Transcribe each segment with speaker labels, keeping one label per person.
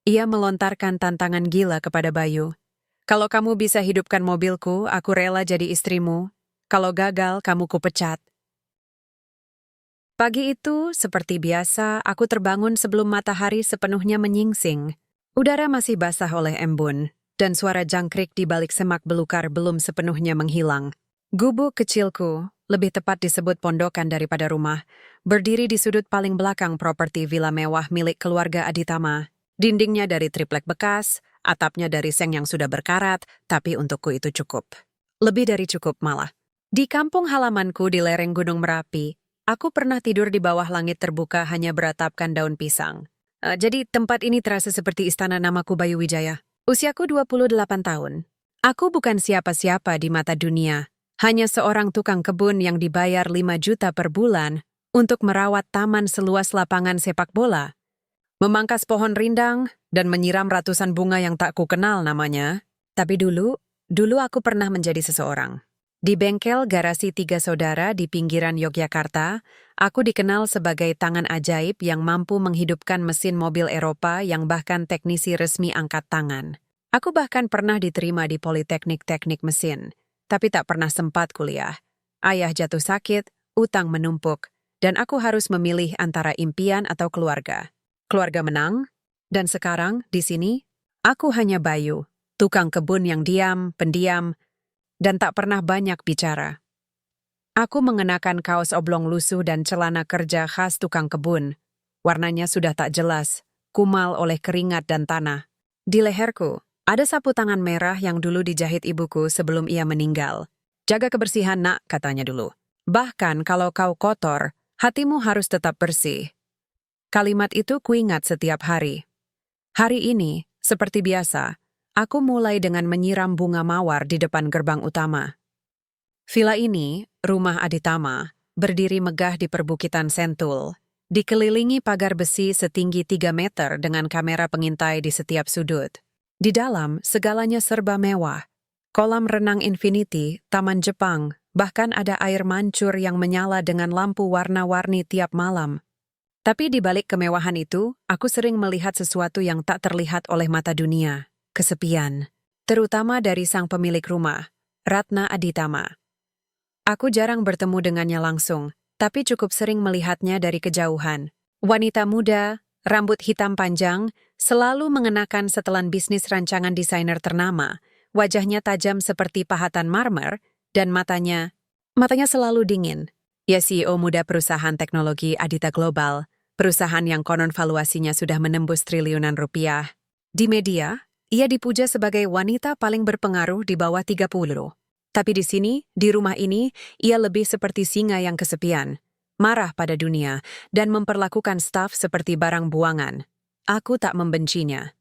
Speaker 1: Ia melontarkan tantangan gila kepada Bayu. Kalau kamu bisa hidupkan mobilku, aku rela jadi istrimu. Kalau gagal, kamu kupecat. Pagi itu, seperti biasa, aku terbangun sebelum matahari sepenuhnya menyingsing. Udara masih basah oleh embun, dan suara jangkrik di balik semak belukar belum sepenuhnya menghilang. Gubuk kecilku, lebih tepat disebut pondokan daripada rumah, berdiri di sudut paling belakang properti villa mewah milik keluarga Aditama. Dindingnya dari triplek bekas, atapnya dari seng yang sudah berkarat, tapi untukku itu cukup. Lebih dari cukup malah. Di kampung halamanku di lereng Gunung Merapi, aku pernah tidur di bawah langit terbuka hanya beratapkan daun pisang. Jadi tempat ini terasa seperti istana. Namaku Bayu Wijaya. Usiaku 28 tahun. Aku bukan siapa-siapa di mata dunia. Hanya seorang tukang kebun yang dibayar 5 juta per bulan untuk merawat taman seluas lapangan sepak bola. Memangkas pohon rindang dan menyiram ratusan bunga yang tak kukenal namanya. Tapi dulu aku pernah menjadi seseorang. Di bengkel garasi 3 saudara di pinggiran Yogyakarta, aku dikenal sebagai tangan ajaib yang mampu menghidupkan mesin mobil Eropa yang bahkan teknisi resmi angkat tangan. Aku bahkan pernah diterima di Politeknik Teknik Mesin, tapi tak pernah sempat kuliah. Ayah jatuh sakit, utang menumpuk, dan aku harus memilih antara impian atau keluarga. Keluarga menang, dan sekarang, di sini, aku hanya Bayu, tukang kebun yang diam, pendiam, dan tak pernah banyak bicara. Aku mengenakan kaos oblong lusuh dan celana kerja khas tukang kebun. Warnanya sudah tak jelas, kumal oleh keringat dan tanah. Di leherku, ada sapu tangan merah yang dulu dijahit ibuku sebelum ia meninggal. Jaga kebersihan, nak, katanya dulu. Bahkan kalau kau kotor, hatimu harus tetap bersih. Kalimat itu kuingat setiap hari. Hari ini, seperti biasa, aku mulai dengan menyiram bunga mawar di depan gerbang utama. Villa ini, rumah Aditama, berdiri megah di perbukitan Sentul, dikelilingi pagar besi setinggi 3 meter dengan kamera pengintai di setiap sudut. Di dalam, segalanya serba mewah. Kolam renang infinity, taman Jepang, bahkan ada air mancur yang menyala dengan lampu warna-warni tiap malam. Tapi di balik kemewahan itu, aku sering melihat sesuatu yang tak terlihat oleh mata dunia. Kesepian. Terutama dari sang pemilik rumah, Ratna Aditama. Aku jarang bertemu dengannya langsung, tapi cukup sering melihatnya dari kejauhan. Wanita muda, rambut hitam panjang, selalu mengenakan setelan bisnis rancangan desainer ternama. Wajahnya tajam seperti pahatan marmer, dan matanya selalu dingin. Ia CEO muda perusahaan teknologi Adita Global, perusahaan yang konon valuasinya sudah menembus triliunan rupiah. Di media, ia dipuja sebagai wanita paling berpengaruh di bawah 30. Tapi di sini, di rumah ini, ia lebih seperti singa yang kesepian, marah pada dunia, dan memperlakukan staf seperti barang buangan. Aku tak membencinya.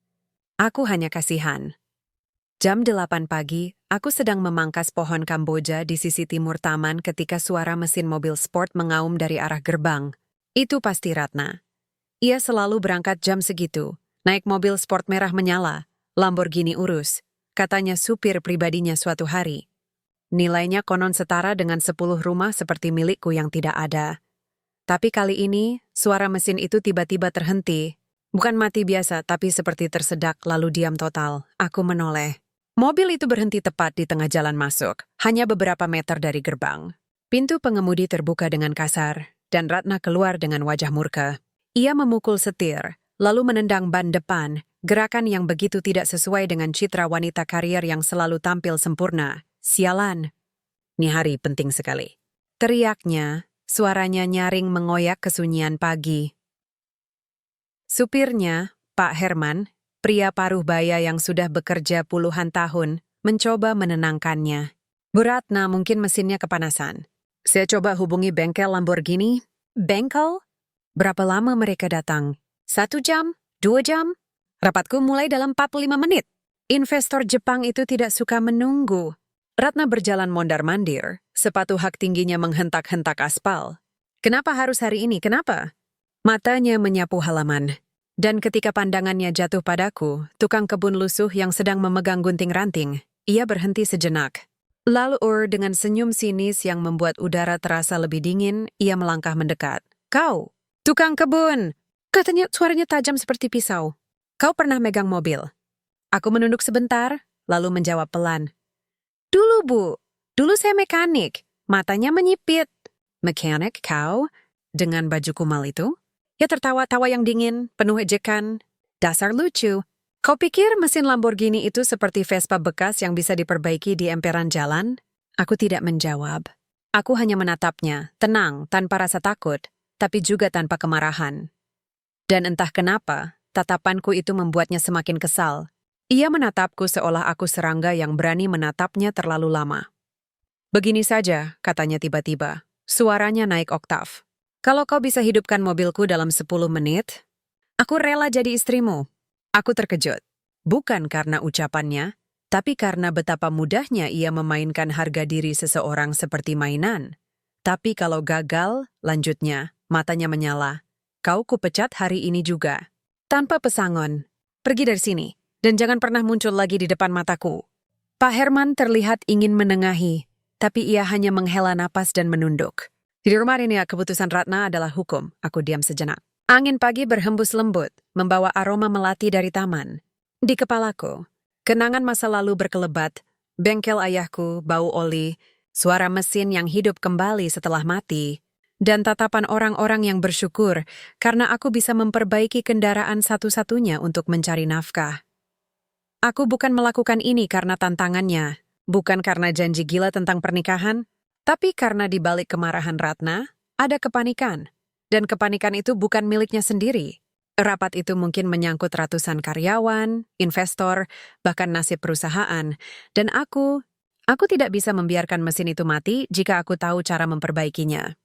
Speaker 1: Aku hanya kasihan. Jam 8 pagi, aku sedang memangkas pohon Kamboja di sisi timur taman ketika suara mesin mobil sport mengaum dari arah gerbang. Itu pasti Ratna. Ia selalu berangkat jam segitu, naik mobil sport merah menyala, Lamborghini urus, katanya supir pribadinya suatu hari. Nilainya konon setara dengan 10 rumah seperti milikku yang tidak ada. Tapi kali ini, suara mesin itu tiba-tiba terhenti. Bukan mati biasa, tapi seperti tersedak lalu diam total. Aku menoleh. Mobil itu berhenti tepat di tengah jalan masuk, hanya beberapa meter dari gerbang. Pintu pengemudi terbuka dengan kasar, dan Ratna keluar dengan wajah murka. Ia memukul setir, lalu menendang ban depan, gerakan yang begitu tidak sesuai dengan citra wanita karier yang selalu tampil sempurna. Sialan. Ini hari penting sekali. Teriaknya, suaranya nyaring mengoyak kesunyian pagi. Supirnya, Pak Herman, pria paruh baya yang sudah bekerja puluhan tahun, mencoba menenangkannya. Bu Ratna, mungkin mesinnya kepanasan. Saya coba hubungi bengkel Lamborghini. Bengkel? Berapa lama mereka datang? 1 jam? 2 jam? Rapatku mulai dalam 45 menit. Investor Jepang itu tidak suka menunggu. Ratna berjalan mondar-mandir, sepatu hak tingginya menghentak-hentak aspal. Kenapa harus hari ini? Kenapa? Matanya menyapu halaman. Dan ketika pandangannya jatuh padaku, tukang kebun lusuh yang sedang memegang gunting ranting, ia berhenti sejenak. Lalu dengan senyum sinis yang membuat udara terasa lebih dingin, ia melangkah mendekat. Kau, tukang kebun! Katanya suaranya tajam seperti pisau. Kau pernah megang mobil? Aku menunduk sebentar, lalu menjawab pelan. Dulu, Bu. Dulu saya mekanik. Matanya menyipit. Mekanik kau? Dengan baju kumal itu? Ya tertawa-tawa yang dingin, penuh ejekan. Dasar lucu. Kau pikir mesin Lamborghini itu seperti Vespa bekas yang bisa diperbaiki di emperan jalan? Aku tidak menjawab. Aku hanya menatapnya, tenang, tanpa rasa takut, tapi juga tanpa kemarahan. Dan entah kenapa, tatapanku itu membuatnya semakin kesal. Ia menatapku seolah aku serangga yang berani menatapnya terlalu lama. Begini saja, katanya tiba-tiba. Suaranya naik oktav. Kalau kau bisa hidupkan mobilku dalam 10 menit, aku rela jadi istrimu. Aku terkejut. Bukan karena ucapannya, tapi karena betapa mudahnya ia memainkan harga diri seseorang seperti mainan. Tapi kalau gagal, lanjutnya, matanya menyala. Kau kupecat hari ini juga. Tanpa pesangon. Pergi dari sini, dan jangan pernah muncul lagi di depan mataku. Pak Herman terlihat ingin menengahi, tapi ia hanya menghela napas dan menunduk. Di rumah ini keputusan Ratna adalah hukum. Aku diam sejenak. Angin pagi berhembus lembut, membawa aroma melati dari taman. Di kepalaku, kenangan masa lalu berkelebat, bengkel ayahku, bau oli, suara mesin yang hidup kembali setelah mati, dan tatapan orang-orang yang bersyukur karena aku bisa memperbaiki kendaraan satu-satunya untuk mencari nafkah. Aku bukan melakukan ini karena tantangannya, bukan karena janji gila tentang pernikahan, tapi karena di balik kemarahan Ratna, ada kepanikan. Dan kepanikan itu bukan miliknya sendiri. Rapat itu mungkin menyangkut ratusan karyawan, investor, bahkan nasib perusahaan. Dan aku tidak bisa membiarkan mesin itu mati jika aku tahu cara memperbaikinya.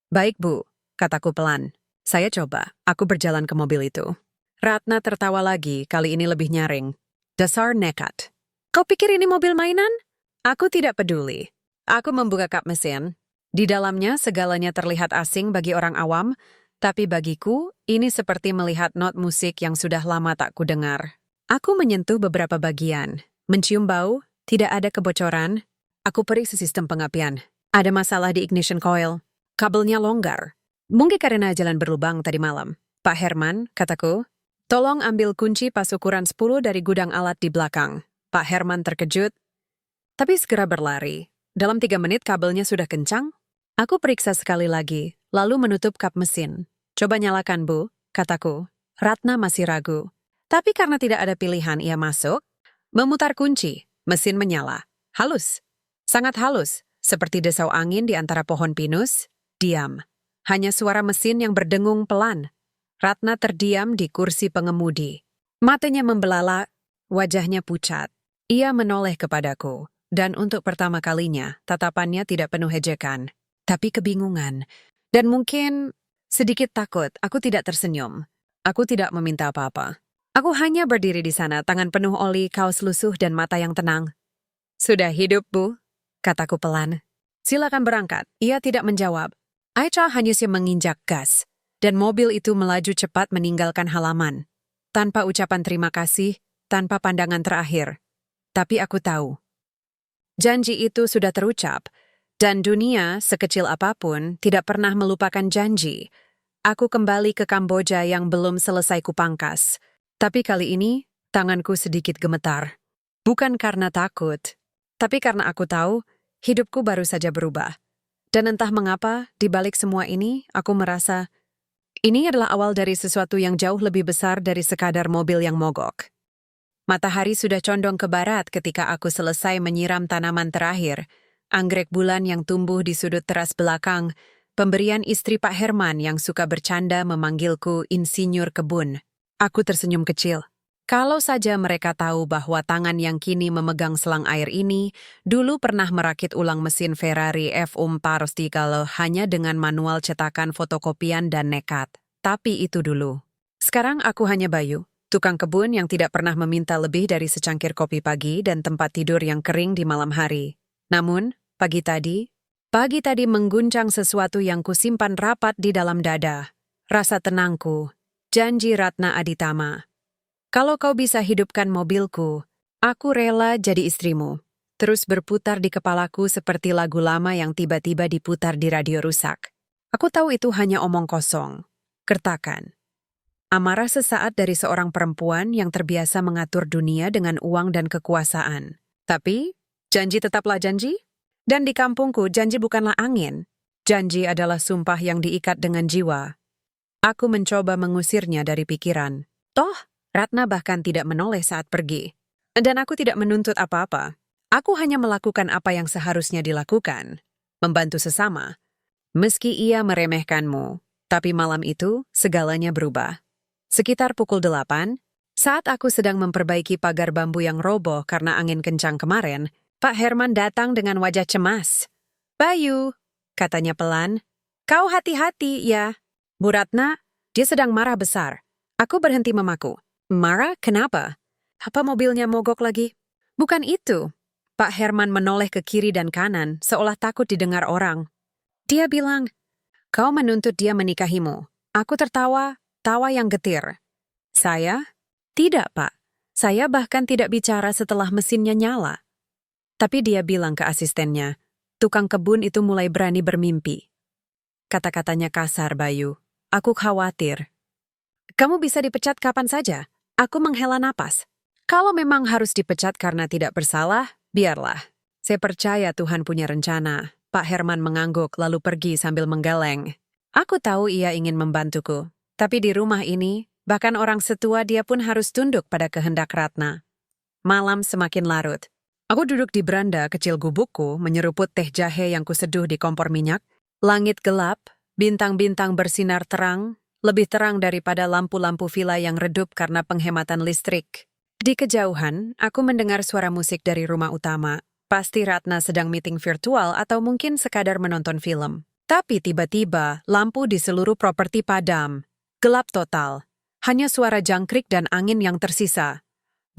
Speaker 1: Baik, Bu, kataku pelan. Saya coba. Aku berjalan ke mobil itu. Ratna tertawa lagi, kali ini lebih nyaring. Dasar nekat. Kau pikir ini mobil mainan? Aku tidak peduli. Aku membuka kap mesin. Di dalamnya segalanya terlihat asing bagi orang awam, tapi bagiku ini seperti melihat not musik yang sudah lama tak kudengar. Aku menyentuh beberapa bagian, mencium bau, tidak ada kebocoran. Aku periksa sistem pengapian. Ada masalah di ignition coil. Kabelnya longgar. Mungkin karena jalan berlubang tadi malam. Pak Herman, kataku, tolong ambil kunci pas ukuran 10 dari gudang alat di belakang. Pak Herman terkejut, tapi segera berlari. Dalam 3 menit kabelnya sudah kencang. Aku periksa sekali lagi, lalu menutup kap mesin. Coba nyalakan, Bu, kataku. Ratna masih ragu. Tapi karena tidak ada pilihan, ia masuk. Memutar kunci, mesin menyala. Halus. Sangat halus, seperti desau angin di antara pohon pinus. Diam. Hanya suara mesin yang berdengung pelan. Ratna terdiam di kursi pengemudi. Matanya membelalak, wajahnya pucat. Ia menoleh kepadaku. Dan untuk pertama kalinya, tatapannya tidak penuh ejekan, tapi kebingungan. Dan mungkin sedikit takut, aku tidak tersenyum. Aku tidak meminta apa-apa. Aku hanya berdiri di sana, tangan penuh oli, kaos lusuh, dan mata yang tenang. Sudah hidup, Bu, kataku pelan. Silakan berangkat. Ia tidak menjawab. Aicha hanya menginjak gas, dan mobil itu melaju cepat meninggalkan halaman. Tanpa ucapan terima kasih, tanpa pandangan terakhir. Tapi aku tahu. Janji itu sudah terucap, dan dunia, sekecil apapun, tidak pernah melupakan janji. Aku kembali ke Kamboja yang belum selesai kupangkas. Tapi kali ini, tanganku sedikit gemetar. Bukan karena takut, tapi karena aku tahu hidupku baru saja berubah. Dan entah mengapa, di balik semua ini, aku merasa ini adalah awal dari sesuatu yang jauh lebih besar dari sekadar mobil yang mogok. Matahari sudah condong ke barat ketika aku selesai menyiram tanaman terakhir, anggrek bulan yang tumbuh di sudut teras belakang, pemberian istri Pak Herman yang suka bercanda memanggilku insinyur kebun. Aku tersenyum kecil. Kalau saja mereka tahu bahwa tangan yang kini memegang selang air ini dulu pernah merakit ulang mesin Ferrari F4 kalau hanya dengan manual cetakan fotokopian dan nekat. Tapi itu dulu. Sekarang aku hanya Bayu. Tukang kebun yang tidak pernah meminta lebih dari secangkir kopi pagi dan tempat tidur yang kering di malam hari. Namun, pagi tadi mengguncang sesuatu yang kusimpan rapat di dalam dada. Rasa tenangku, janji Ratna Aditama. Kalau kau bisa hidupkan mobilku, aku rela jadi istrimu. Terus berputar di kepalaku seperti lagu lama yang tiba-tiba diputar di radio rusak. Aku tahu itu hanya omong kosong. Kertakan. Amarah sesaat dari seorang perempuan yang terbiasa mengatur dunia dengan uang dan kekuasaan. Tapi, janji tetaplah janji. Dan di kampungku, janji bukanlah angin. Janji adalah sumpah yang diikat dengan jiwa. Aku mencoba mengusirnya dari pikiran. Toh, Ratna bahkan tidak menoleh saat pergi. Dan aku tidak menuntut apa-apa. Aku hanya melakukan apa yang seharusnya dilakukan. Membantu sesama. Meski ia meremehkanmu, tapi malam itu segalanya berubah. Sekitar pukul 8, saat aku sedang memperbaiki pagar bambu yang roboh karena angin kencang kemarin, Pak Herman datang dengan wajah cemas. "Bayu," katanya pelan, "kau hati-hati ya." Bu Ratna, dia sedang marah besar. Aku berhenti memaku. "Marah? Kenapa? Apa mobilnya mogok lagi?" "Bukan itu." Pak Herman menoleh ke kiri dan kanan, seolah takut didengar orang. Dia bilang, "Kau menuntut dia menikahimu." Aku tertawa, tawa yang getir. "Saya? Tidak, Pak. Saya bahkan tidak bicara setelah mesinnya nyala." Tapi dia bilang ke asistennya, "Tukang kebun itu mulai berani bermimpi." Kata-katanya kasar, Bayu. Aku khawatir. "Kamu bisa dipecat kapan saja." Aku menghela napas. "Kalau memang harus dipecat karena tidak bersalah, biarlah. Saya percaya Tuhan punya rencana." Pak Herman mengangguk lalu pergi sambil menggeleng. Aku tahu ia ingin membantuku. Tapi di rumah ini, bahkan orang setua dia pun harus tunduk pada kehendak Ratna. Malam semakin larut. Aku duduk di beranda kecil gubukku, menyeruput teh jahe yang kuseduh di kompor minyak. Langit gelap, bintang-bintang bersinar terang, lebih terang daripada lampu-lampu villa yang redup karena penghematan listrik. Di kejauhan, aku mendengar suara musik dari rumah utama. Pasti Ratna sedang meeting virtual atau mungkin sekadar menonton film. Tapi tiba-tiba, lampu di seluruh properti padam. Gelap total. Hanya suara jangkrik dan angin yang tersisa.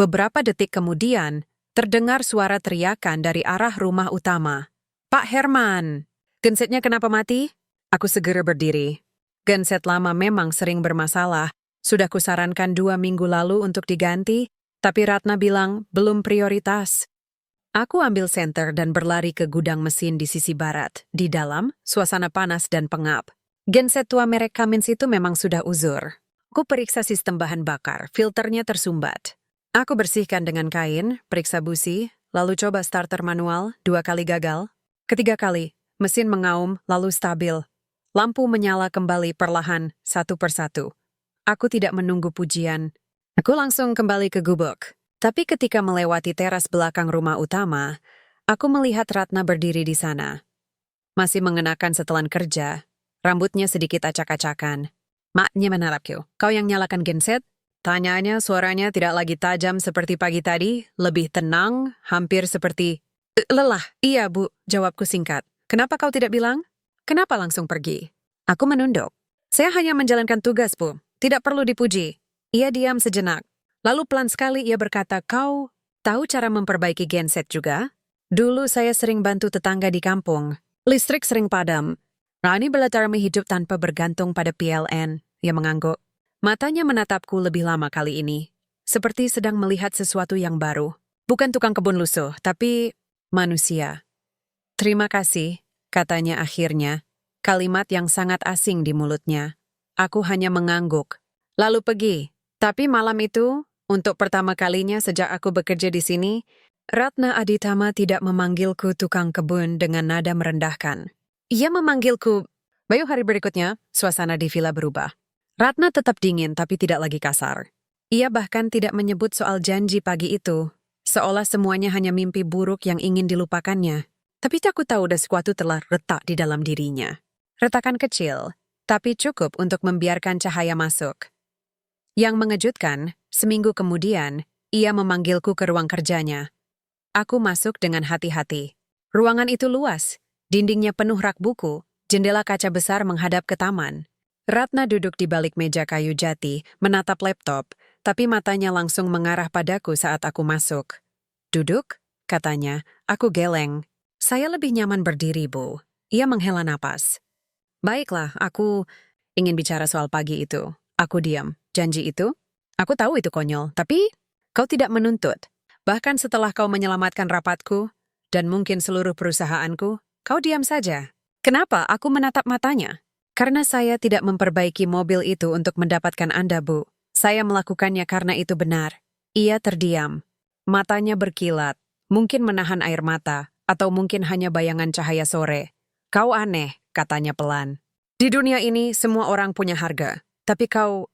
Speaker 1: Beberapa detik kemudian, terdengar suara teriakan dari arah rumah utama. "Pak Herman! Gensetnya kenapa mati?" Aku segera berdiri. Genset lama memang sering bermasalah. Sudah kusarankan 2 minggu lalu untuk diganti, tapi Ratna bilang belum prioritas. Aku ambil senter dan berlari ke gudang mesin di sisi barat. Di dalam, suasana panas dan pengap. Genset tua merek Cummins itu memang sudah uzur. Aku periksa sistem bahan bakar, filternya tersumbat. Aku bersihkan dengan kain, periksa busi, lalu coba starter manual, 2 kali gagal. Ketiga kali, mesin mengaum, lalu stabil. Lampu menyala kembali perlahan, satu persatu. Aku tidak menunggu pujian. Aku langsung kembali ke gubuk. Tapi ketika melewati teras belakang rumah utama, aku melihat Ratna berdiri di sana. Masih mengenakan setelan kerja, rambutnya sedikit acak-acakan. "Maknya menatapku, kau yang nyalakan genset?" Tanyanya suaranya tidak lagi tajam seperti pagi tadi, lebih tenang, hampir seperti lelah. "Iya, Bu," jawabku singkat. "Kenapa kau tidak bilang? Kenapa langsung pergi?" Aku menunduk. "Saya hanya menjalankan tugas, Bu. Tidak perlu dipuji." Ia diam sejenak. Lalu pelan sekali ia berkata, "Kau tahu cara memperbaiki genset juga?" "Dulu saya sering bantu tetangga di kampung. Listrik sering padam. Rani belajar hidup tanpa bergantung pada PLN." Ia mengangguk. Matanya menatapku lebih lama kali ini. Seperti sedang melihat sesuatu yang baru. Bukan tukang kebun lusuh, tapi manusia. "Terima kasih," katanya akhirnya. Kalimat yang sangat asing di mulutnya. Aku hanya mengangguk. Lalu pergi. Tapi malam itu, untuk pertama kalinya sejak aku bekerja di sini, Ratna Aditama tidak memanggilku tukang kebun dengan nada merendahkan. Ia memanggilku. Bayu, hari berikutnya, suasana di villa berubah. Ratna tetap dingin tapi tidak lagi kasar. Ia bahkan tidak menyebut soal janji pagi itu, seolah semuanya hanya mimpi buruk yang ingin dilupakannya. Tapi aku tahu sesuatu telah retak di dalam dirinya. Retakan kecil, tapi cukup untuk membiarkan cahaya masuk. Yang mengejutkan, seminggu kemudian, ia memanggilku ke ruang kerjanya. Aku masuk dengan hati-hati. Ruangan itu luas, dindingnya penuh rak buku, jendela kaca besar menghadap ke taman. Ratna duduk di balik meja kayu jati, menatap laptop, tapi matanya langsung mengarah padaku saat aku masuk. "Duduk?" katanya. Aku geleng. "Saya lebih nyaman berdiri, Bu." Ia menghela napas. "Baiklah, aku ingin bicara soal pagi itu." Aku diam. "Janji itu? Aku tahu itu konyol, tapi kau tidak menuntut. Bahkan setelah kau menyelamatkan rapatku, dan mungkin seluruh perusahaanku, kau diam saja. Kenapa?" Aku menatap matanya. Karena saya tidak memperbaiki mobil itu untuk mendapatkan Anda, Bu. Saya melakukannya karena itu benar. Ia terdiam. Matanya berkilat. Mungkin menahan air mata, atau mungkin hanya bayangan cahaya sore. Kau aneh, katanya pelan. Di dunia ini semua orang punya harga. Tapi kau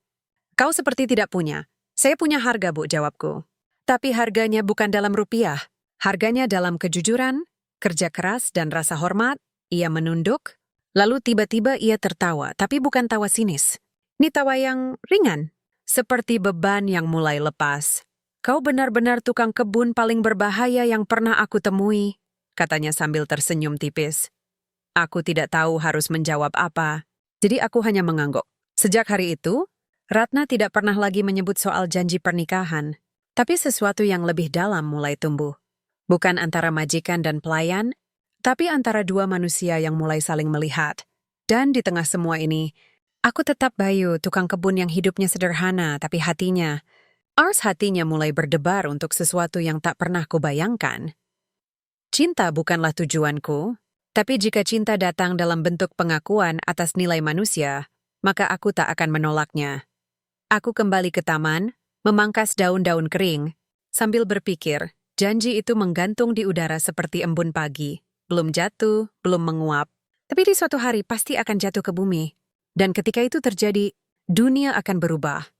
Speaker 1: seperti tidak punya. Saya punya harga, Bu, jawabku. Tapi harganya bukan dalam rupiah. Harganya dalam kejujuran, kerja keras, dan rasa hormat. Ia menunduk. Lalu tiba-tiba ia tertawa, tapi bukan tawa sinis. Ini tawa yang ringan, seperti beban yang mulai lepas. Kau benar-benar tukang kebun paling berbahaya yang pernah aku temui, katanya sambil tersenyum tipis. Aku tidak tahu harus menjawab apa, jadi aku hanya mengangguk. Sejak hari itu, Ratna tidak pernah lagi menyebut soal janji pernikahan, tapi sesuatu yang lebih dalam mulai tumbuh. Bukan antara majikan dan pelayan, tapi antara dua manusia yang mulai saling melihat. Dan di tengah semua ini, aku tetap Bayu, tukang kebun yang hidupnya sederhana, tapi hatinya mulai berdebar untuk sesuatu yang tak pernah kubayangkan. Cinta bukanlah tujuanku, tapi jika cinta datang dalam bentuk pengakuan atas nilai manusia, maka aku tak akan menolaknya. Aku kembali ke taman, memangkas daun-daun kering, sambil berpikir, janji itu menggantung di udara seperti embun pagi. Belum jatuh, belum menguap. Tapi di suatu hari pasti akan jatuh ke bumi. Dan ketika itu terjadi, dunia akan berubah.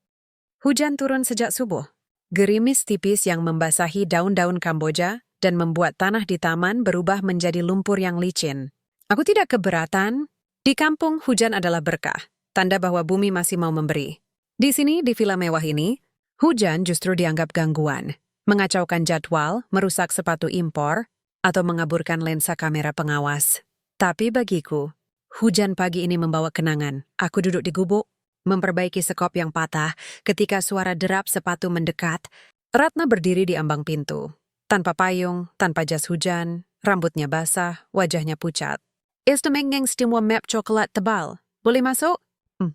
Speaker 1: Hujan turun sejak subuh. Gerimis tipis yang membasahi daun-daun Kamboja dan membuat tanah di taman berubah menjadi lumpur yang licin. Aku tidak keberatan. Di kampung, hujan adalah berkah. Tanda bahwa bumi masih mau memberi. Di sini, di villa mewah ini, hujan justru dianggap gangguan. Mengacaukan jadwal, merusak sepatu impor, atau mengaburkan lensa kamera pengawas. Tapi bagiku, hujan pagi ini membawa kenangan. Aku duduk di gubuk, memperbaiki sekop yang patah ketika suara derap sepatu mendekat. Ratna berdiri di ambang pintu. Tanpa payung, tanpa jas hujan, rambutnya basah, wajahnya pucat. Is the mengeng stimwa map coklat tebal? Boleh masuk?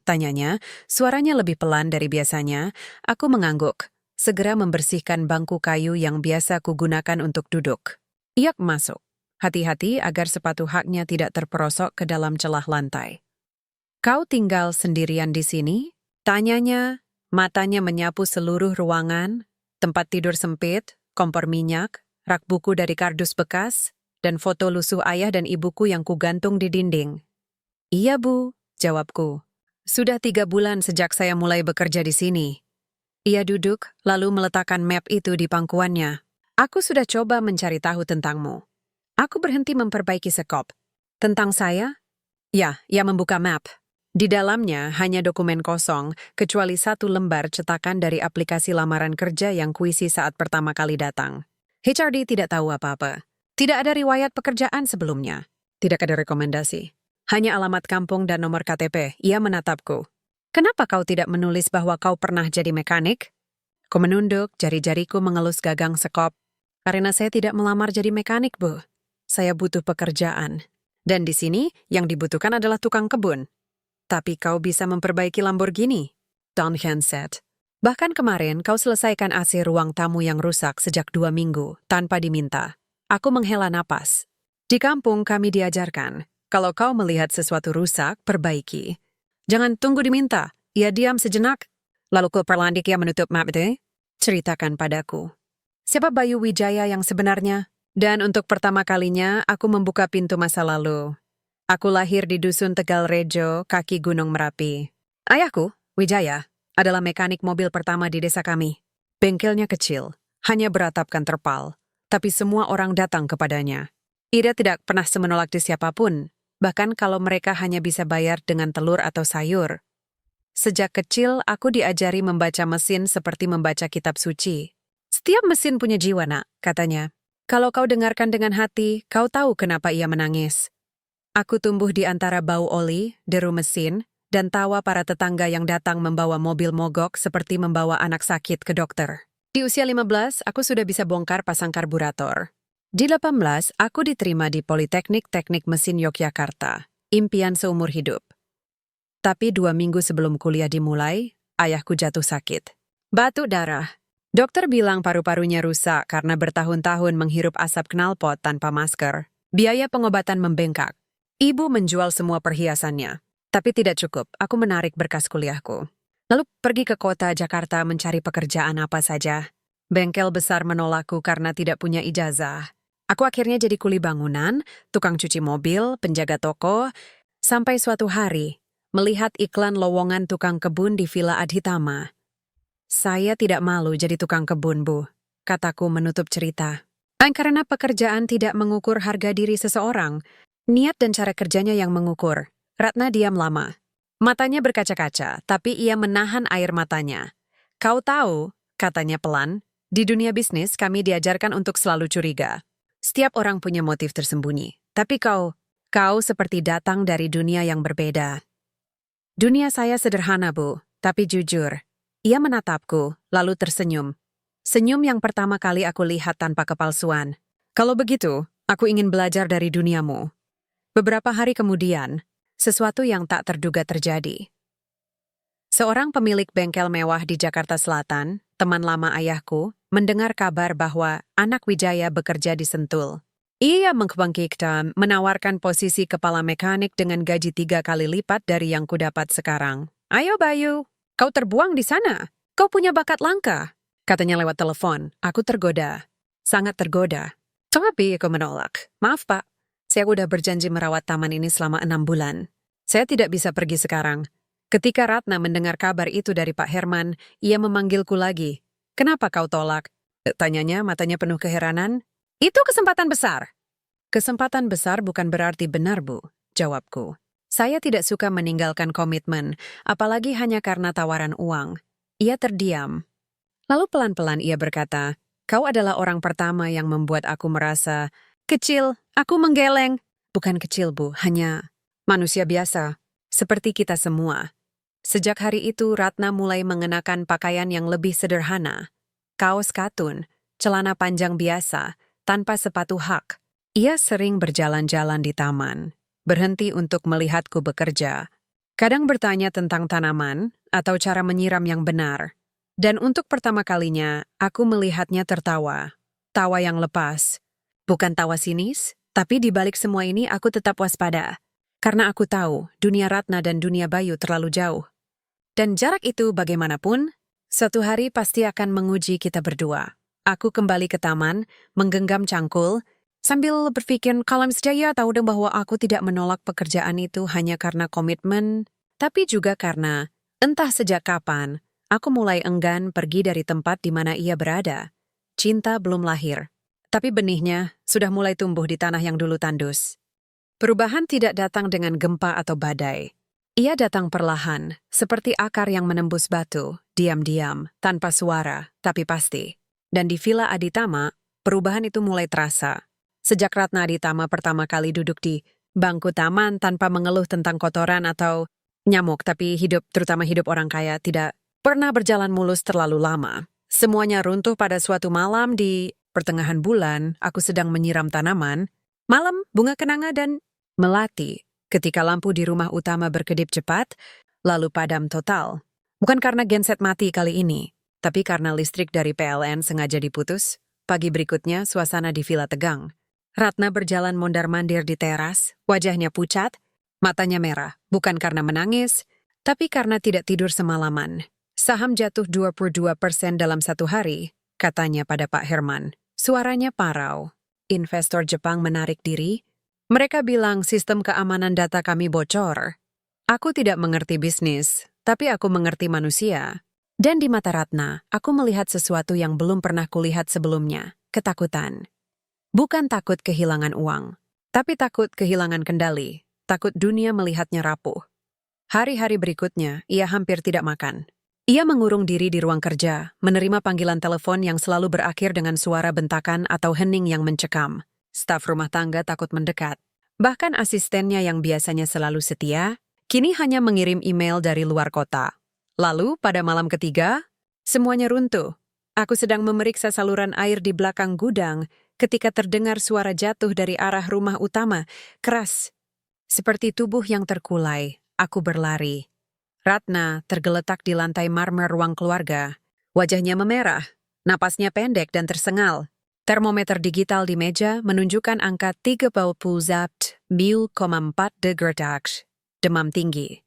Speaker 1: Tanyanya, suaranya lebih pelan dari biasanya. Aku mengangguk, segera membersihkan bangku kayu yang biasa kugunakan untuk duduk. Iak masuk. Hati-hati agar sepatu haknya tidak terperosok ke dalam celah lantai. Kau tinggal sendirian di sini? Tanyanya, matanya menyapu seluruh ruangan, tempat tidur sempit, kompor minyak, rak buku dari kardus bekas, dan foto lusuh ayah dan ibuku yang kugantung di dinding. Iya, Bu, jawabku. Sudah 3 bulan sejak saya mulai bekerja di sini. Ia duduk, lalu meletakkan map itu di pangkuannya. Aku sudah coba mencari tahu tentangmu. Aku berhenti memperbaiki sekop. Tentang saya? Ya, ia membuka map. Di dalamnya hanya dokumen kosong, kecuali 1 lembar cetakan dari aplikasi lamaran kerja yang kuisi saat pertama kali datang. HRD tidak tahu apa-apa. Tidak ada riwayat pekerjaan sebelumnya. Tidak ada rekomendasi. Hanya alamat kampung dan nomor KTP. Ia menatapku. Kenapa kau tidak menulis bahwa kau pernah jadi mekanik? Ku menunduk, jari-jariku mengelus gagang sekop. Karena saya tidak melamar jadi mekanik, Bu. Saya butuh pekerjaan. Dan di sini, yang dibutuhkan adalah tukang kebun. Tapi kau bisa memperbaiki Lamborghini. Don Hanset. Bahkan kemarin, kau selesaikan AC ruang tamu yang rusak sejak 2 minggu, tanpa diminta. Aku menghela napas. Di kampung kami diajarkan, kalau kau melihat sesuatu rusak, perbaiki. Jangan tunggu diminta. Ia diam sejenak. Lalu perlahan ia menutup map itu. Ceritakan padaku. Siapa Bayu Wijaya yang sebenarnya? Dan untuk pertama kalinya, aku membuka pintu masa lalu. Aku lahir di Dusun Tegal Rejo, kaki Gunung Merapi. Ayahku, Wijaya, adalah mekanik mobil pertama di desa kami. Bengkelnya kecil, hanya beratapkan terpal. Tapi semua orang datang kepadanya. Ia tidak pernah semenolak di siapapun, bahkan kalau mereka hanya bisa bayar dengan telur atau sayur. Sejak kecil, aku diajari membaca mesin seperti membaca kitab suci. Setiap mesin punya jiwa, Nak, katanya. Kalau kau dengarkan dengan hati, kau tahu kenapa ia menangis. Aku tumbuh di antara bau oli, deru mesin, dan tawa para tetangga yang datang membawa mobil mogok seperti membawa anak sakit ke dokter. Di usia 15, aku sudah bisa bongkar pasang karburator. Di 18, aku diterima di Politeknik Teknik Mesin Yogyakarta, impian seumur hidup. Tapi 2 minggu sebelum kuliah dimulai, ayahku jatuh sakit. Batuk darah. Dokter bilang paru-parunya rusak karena bertahun-tahun menghirup asap knalpot tanpa masker. Biaya pengobatan membengkak. Ibu menjual semua perhiasannya. Tapi tidak cukup, aku menarik berkas kuliahku. Lalu pergi ke kota Jakarta mencari pekerjaan apa saja. Bengkel besar menolakku karena tidak punya ijazah. Aku akhirnya jadi kuli bangunan, tukang cuci mobil, penjaga toko, sampai suatu hari melihat iklan lowongan tukang kebun di Villa Adhitama. Saya tidak malu jadi tukang kebun, Bu, kataku menutup cerita. Karena pekerjaan tidak mengukur harga diri seseorang, niat dan cara kerjanya yang mengukur. Ratna diam lama. Matanya berkaca-kaca, tapi ia menahan air matanya. Kau tahu, katanya pelan, di dunia bisnis kami diajarkan untuk selalu curiga. Setiap orang punya motif tersembunyi. Tapi kau seperti datang dari dunia yang berbeda. Dunia saya sederhana, Bu, tapi jujur. Ia menatapku, lalu tersenyum. Senyum yang pertama kali aku lihat tanpa kepalsuan. Kalau begitu, aku ingin belajar dari duniamu. Beberapa hari kemudian, sesuatu yang tak terduga terjadi. Seorang pemilik bengkel mewah di Jakarta Selatan, teman lama ayahku, mendengar kabar bahwa anak Wijaya bekerja di Sentul. Ia membangkitkan menawarkan posisi kepala mekanik dengan gaji 3 kali lipat dari yang kudapat sekarang. Ayo Bayu, kau terbuang di sana. Kau punya bakat langka. Katanya lewat telepon. Aku tergoda. Sangat tergoda. Tapi aku menolak. Maaf Pak, saya udah berjanji merawat taman ini selama 6 bulan. Saya tidak bisa pergi sekarang. Ketika Ratna mendengar kabar itu dari Pak Herman, ia memanggilku lagi. Kenapa kau tolak? Tanyanya, matanya penuh keheranan. Itu kesempatan besar. Kesempatan besar bukan berarti benar, Bu, jawabku. Saya tidak suka meninggalkan komitmen, apalagi hanya karena tawaran uang. Ia terdiam. Lalu pelan-pelan ia berkata, kau adalah orang pertama yang membuat aku merasa kecil, aku menggeleng. Bukan kecil, Bu, hanya manusia biasa, seperti kita semua. Sejak hari itu, Ratna mulai mengenakan pakaian yang lebih sederhana. Kaos katun, celana panjang biasa, tanpa sepatu hak. Ia sering berjalan-jalan di taman, berhenti untuk melihatku bekerja. Kadang bertanya tentang tanaman atau cara menyiram yang benar. Dan untuk pertama kalinya, aku melihatnya tertawa. Tawa yang lepas. Bukan tawa sinis, tapi di balik semua ini aku tetap waspada. Karena aku tahu dunia Ratna dan dunia Bayu terlalu jauh. Dan jarak itu bagaimanapun, suatu hari pasti akan menguji kita berdua. Aku kembali ke taman, menggenggam cangkul, sambil berpikir kalau saya tahu bahwa aku tidak menolak pekerjaan itu hanya karena komitmen, tapi juga karena, entah sejak kapan, aku mulai enggan pergi dari tempat di mana ia berada. Cinta belum lahir, tapi benihnya sudah mulai tumbuh di tanah yang dulu tandus. Perubahan tidak datang dengan gempa atau badai. Ia datang perlahan, seperti akar yang menembus batu, diam-diam, tanpa suara, tapi pasti. Dan di Villa Adhitama, perubahan itu mulai terasa. Sejak Ratna Adhitama pertama kali duduk di bangku taman tanpa mengeluh tentang kotoran atau nyamuk, tapi terutama hidup orang kaya, tidak pernah berjalan mulus terlalu lama. Semuanya runtuh pada suatu malam di pertengahan bulan, aku sedang menyiram tanaman. Malam, bunga kenanga dan melati. Ketika lampu di rumah utama berkedip cepat, lalu padam total. Bukan karena genset mati kali ini, tapi karena listrik dari PLN sengaja diputus. Pagi berikutnya, suasana di villa tegang. Ratna berjalan mondar-mandir di teras, wajahnya pucat, matanya merah, bukan karena menangis, tapi karena tidak tidur semalaman. Saham jatuh 22% dalam satu hari, katanya pada Pak Herman. Suaranya parau. Investor Jepang menarik diri. Mereka bilang sistem keamanan data kami bocor. Aku tidak mengerti bisnis, tapi aku mengerti manusia. Dan di mata Ratna, aku melihat sesuatu yang belum pernah kulihat sebelumnya, ketakutan. Bukan takut kehilangan uang, tapi takut kehilangan kendali, takut dunia melihatnya rapuh. Hari-hari berikutnya, ia hampir tidak makan. Ia mengurung diri di ruang kerja, menerima panggilan telepon yang selalu berakhir dengan suara bentakan atau hening yang mencekam. Staf rumah tangga takut mendekat. Bahkan asistennya yang biasanya selalu setia, kini hanya mengirim email dari luar kota. Lalu, pada malam ketiga, semuanya runtuh. Aku sedang memeriksa saluran air di belakang gudang ketika terdengar suara jatuh dari arah rumah utama, keras. Seperti tubuh yang terkulai, aku berlari. Ratna tergeletak di lantai marmer ruang keluarga. Wajahnya memerah, napasnya pendek dan tersengal. Termometer digital di meja menunjukkan angka 30,4 degree. Demam tinggi.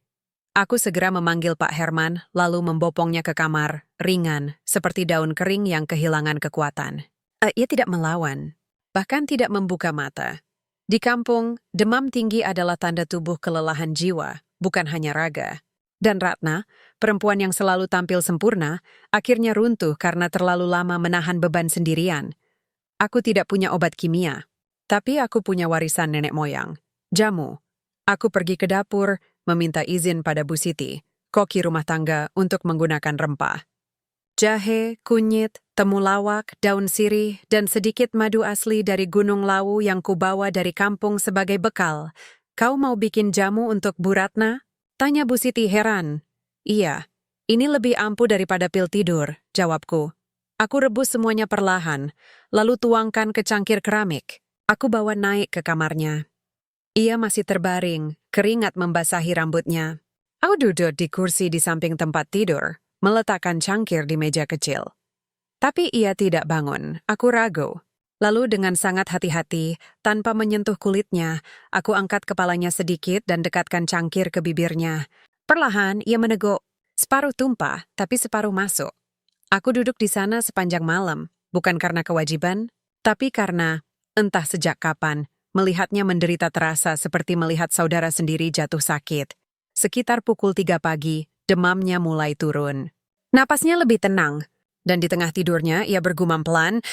Speaker 1: Aku segera memanggil Pak Herman, lalu membopongnya ke kamar, ringan, seperti daun kering yang kehilangan kekuatan. Ia tidak melawan, bahkan tidak membuka mata. Di kampung, demam tinggi adalah tanda tubuh kelelahan jiwa, bukan hanya raga. Dan Ratna, perempuan yang selalu tampil sempurna, akhirnya runtuh karena terlalu lama menahan beban sendirian. Aku tidak punya obat kimia, tapi aku punya warisan nenek moyang. Jamu. Aku pergi ke dapur, meminta izin pada Bu Siti, koki rumah tangga, untuk menggunakan rempah. Jahe, kunyit, temulawak, daun sirih, dan sedikit madu asli dari Gunung Lawu yang kubawa dari kampung sebagai bekal. Kau mau bikin jamu untuk Bu Ratna? Tanya Bu Siti heran. Iya, ini lebih ampuh daripada pil tidur, jawabku. Aku rebus semuanya perlahan, lalu tuangkan ke cangkir keramik. Aku bawa naik ke kamarnya. Ia masih terbaring, keringat membasahi rambutnya. Aku duduk di kursi di samping tempat tidur, meletakkan cangkir di meja kecil. Tapi ia tidak bangun, aku ragu. Lalu dengan sangat hati-hati, tanpa menyentuh kulitnya, aku angkat kepalanya sedikit dan dekatkan cangkir ke bibirnya. Perlahan ia meneguk, separuh tumpah, tapi separuh masuk. Aku duduk di sana sepanjang malam, bukan karena kewajiban, tapi karena, entah sejak kapan, melihatnya menderita terasa seperti melihat saudara sendiri jatuh sakit. Sekitar pukul 3 pagi, demamnya mulai turun. Napasnya lebih tenang, dan di tengah tidurnya ia bergumam pelan,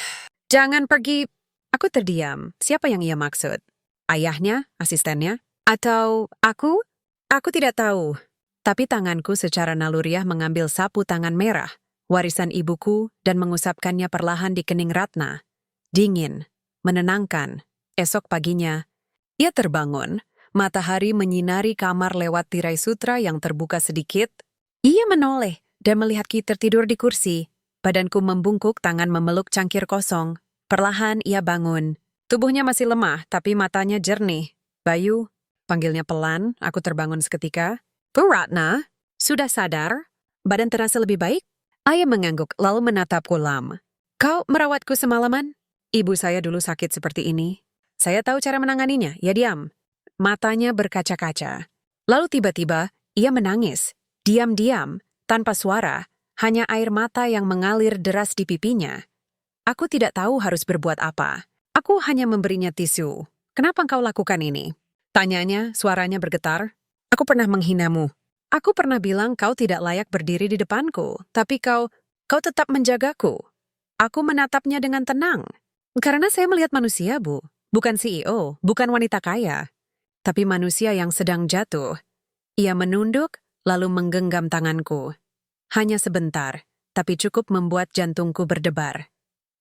Speaker 1: "Jangan pergi." Aku terdiam. Siapa yang ia maksud? Ayahnya? Asistennya? Atau aku? Aku tidak tahu. Tapi tanganku secara naluriah mengambil sapu tangan merah, warisan ibuku, dan mengusapkannya perlahan di kening Ratna. Dingin, menenangkan. Esok paginya, ia terbangun. Matahari menyinari kamar lewat tirai sutra yang terbuka sedikit. Ia menoleh dan melihat kita tertidur di kursi. Badanku membungkuk, tangan memeluk cangkir kosong. Perlahan ia bangun. Tubuhnya masih lemah, tapi matanya jernih. "Bayu," panggilnya pelan. Aku terbangun seketika. "Bu Ratna, sudah sadar? Badan terasa lebih baik?" Ayah mengangguk lalu menatapku lam. "Kau merawatku semalaman? Ibu saya dulu sakit seperti ini. Saya tahu cara menanganinya." Ia diam. Matanya berkaca-kaca. Lalu tiba-tiba, ia menangis. Diam-diam, tanpa suara, hanya air mata yang mengalir deras di pipinya. Aku tidak tahu harus berbuat apa. Aku hanya memberinya tisu. "Kenapa engkau lakukan ini?" Tanyanya, suaranya bergetar. "Aku pernah menghinamu. Aku pernah bilang kau tidak layak berdiri di depanku, tapi kau tetap menjagaku." Aku menatapnya dengan tenang. "Karena saya melihat manusia, Bu. Bukan CEO, bukan wanita kaya. Tapi manusia yang sedang jatuh." Ia menunduk, lalu menggenggam tanganku. Hanya sebentar, tapi cukup membuat jantungku berdebar.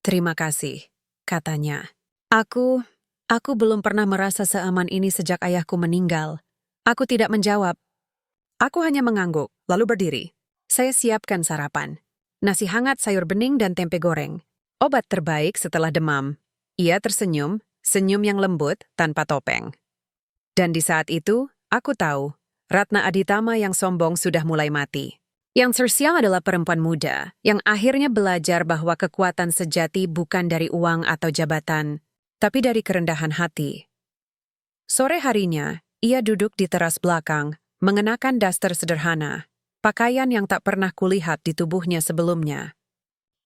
Speaker 1: "Terima kasih," katanya. Aku belum pernah merasa seaman ini sejak ayahku meninggal. Aku tidak menjawab. Aku hanya mengangguk, lalu berdiri. Saya siapkan sarapan. Nasi hangat, sayur bening, dan tempe goreng. Obat terbaik setelah demam. Ia tersenyum, senyum yang lembut, tanpa topeng. Dan di saat itu, aku tahu, Ratna Aditama yang sombong sudah mulai mati. Yang tersial adalah perempuan muda, yang akhirnya belajar bahwa kekuatan sejati bukan dari uang atau jabatan, tapi dari kerendahan hati. Sore harinya, ia duduk di teras belakang, mengenakan daster sederhana, pakaian yang tak pernah kulihat di tubuhnya sebelumnya.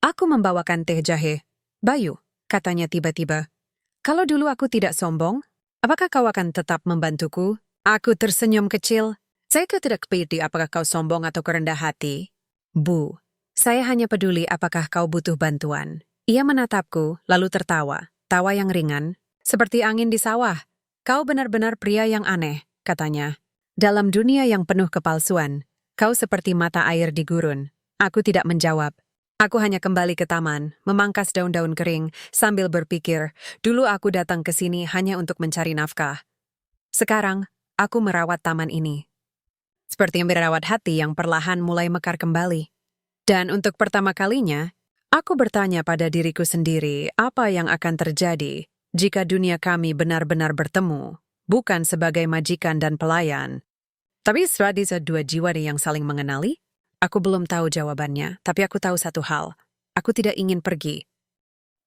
Speaker 1: Aku membawakan teh jahe. "Bayu," katanya tiba-tiba, "kalau dulu aku tidak sombong, apakah kau akan tetap membantuku?" Aku tersenyum kecil. "Saya tidak peduli apakah kau sombong atau kerendah hati. Bu, saya hanya peduli apakah kau butuh bantuan." Ia menatapku, lalu tertawa. Tawa yang ringan, seperti angin di sawah. "Kau benar-benar pria yang aneh," katanya. "Dalam dunia yang penuh kepalsuan, kau seperti mata air di gurun." Aku tidak menjawab. Aku hanya kembali ke taman, memangkas daun-daun kering, sambil berpikir, dulu aku datang ke sini hanya untuk mencari nafkah. Sekarang, aku merawat taman ini. Seperti yang merawat hati yang perlahan mulai mekar kembali. Dan untuk pertama kalinya, aku bertanya pada diriku sendiri apa yang akan terjadi jika dunia kami benar-benar bertemu, bukan sebagai majikan dan pelayan. Tapi setelah dua jiwa yang saling mengenali, aku belum tahu jawabannya, tapi aku tahu satu hal. Aku tidak ingin pergi.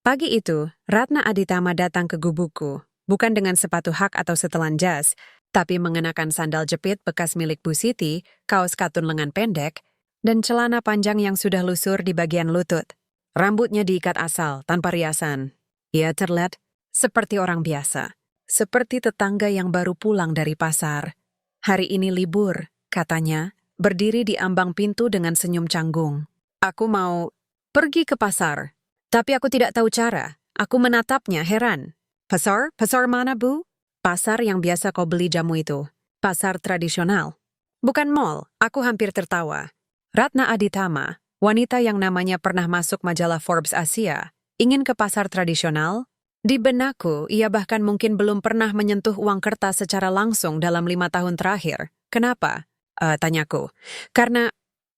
Speaker 1: Pagi itu, Ratna Aditama datang ke gubukku, bukan dengan sepatu hak atau setelan jas, tapi mengenakan sandal jepit bekas milik Bu Siti, kaos katun lengan pendek, dan celana panjang yang sudah lusur di bagian lutut. Rambutnya diikat asal, tanpa riasan. Ia terlihat seperti orang biasa, seperti tetangga yang baru pulang dari pasar. Hari ini libur, katanya, berdiri di ambang pintu dengan senyum canggung. Aku mau pergi ke pasar, tapi aku tidak tahu cara. Aku menatapnya heran. Pasar? Pasar mana, Bu? Pasar yang biasa kau beli jamu itu. Pasar tradisional. Bukan mall, aku hampir tertawa. Ratna Aditama, wanita yang namanya pernah masuk majalah Forbes Asia, ingin ke pasar tradisional? Di benakku, ia bahkan mungkin belum pernah menyentuh uang kertas secara langsung dalam 5 tahun terakhir. Kenapa? Tanyaku. Karena,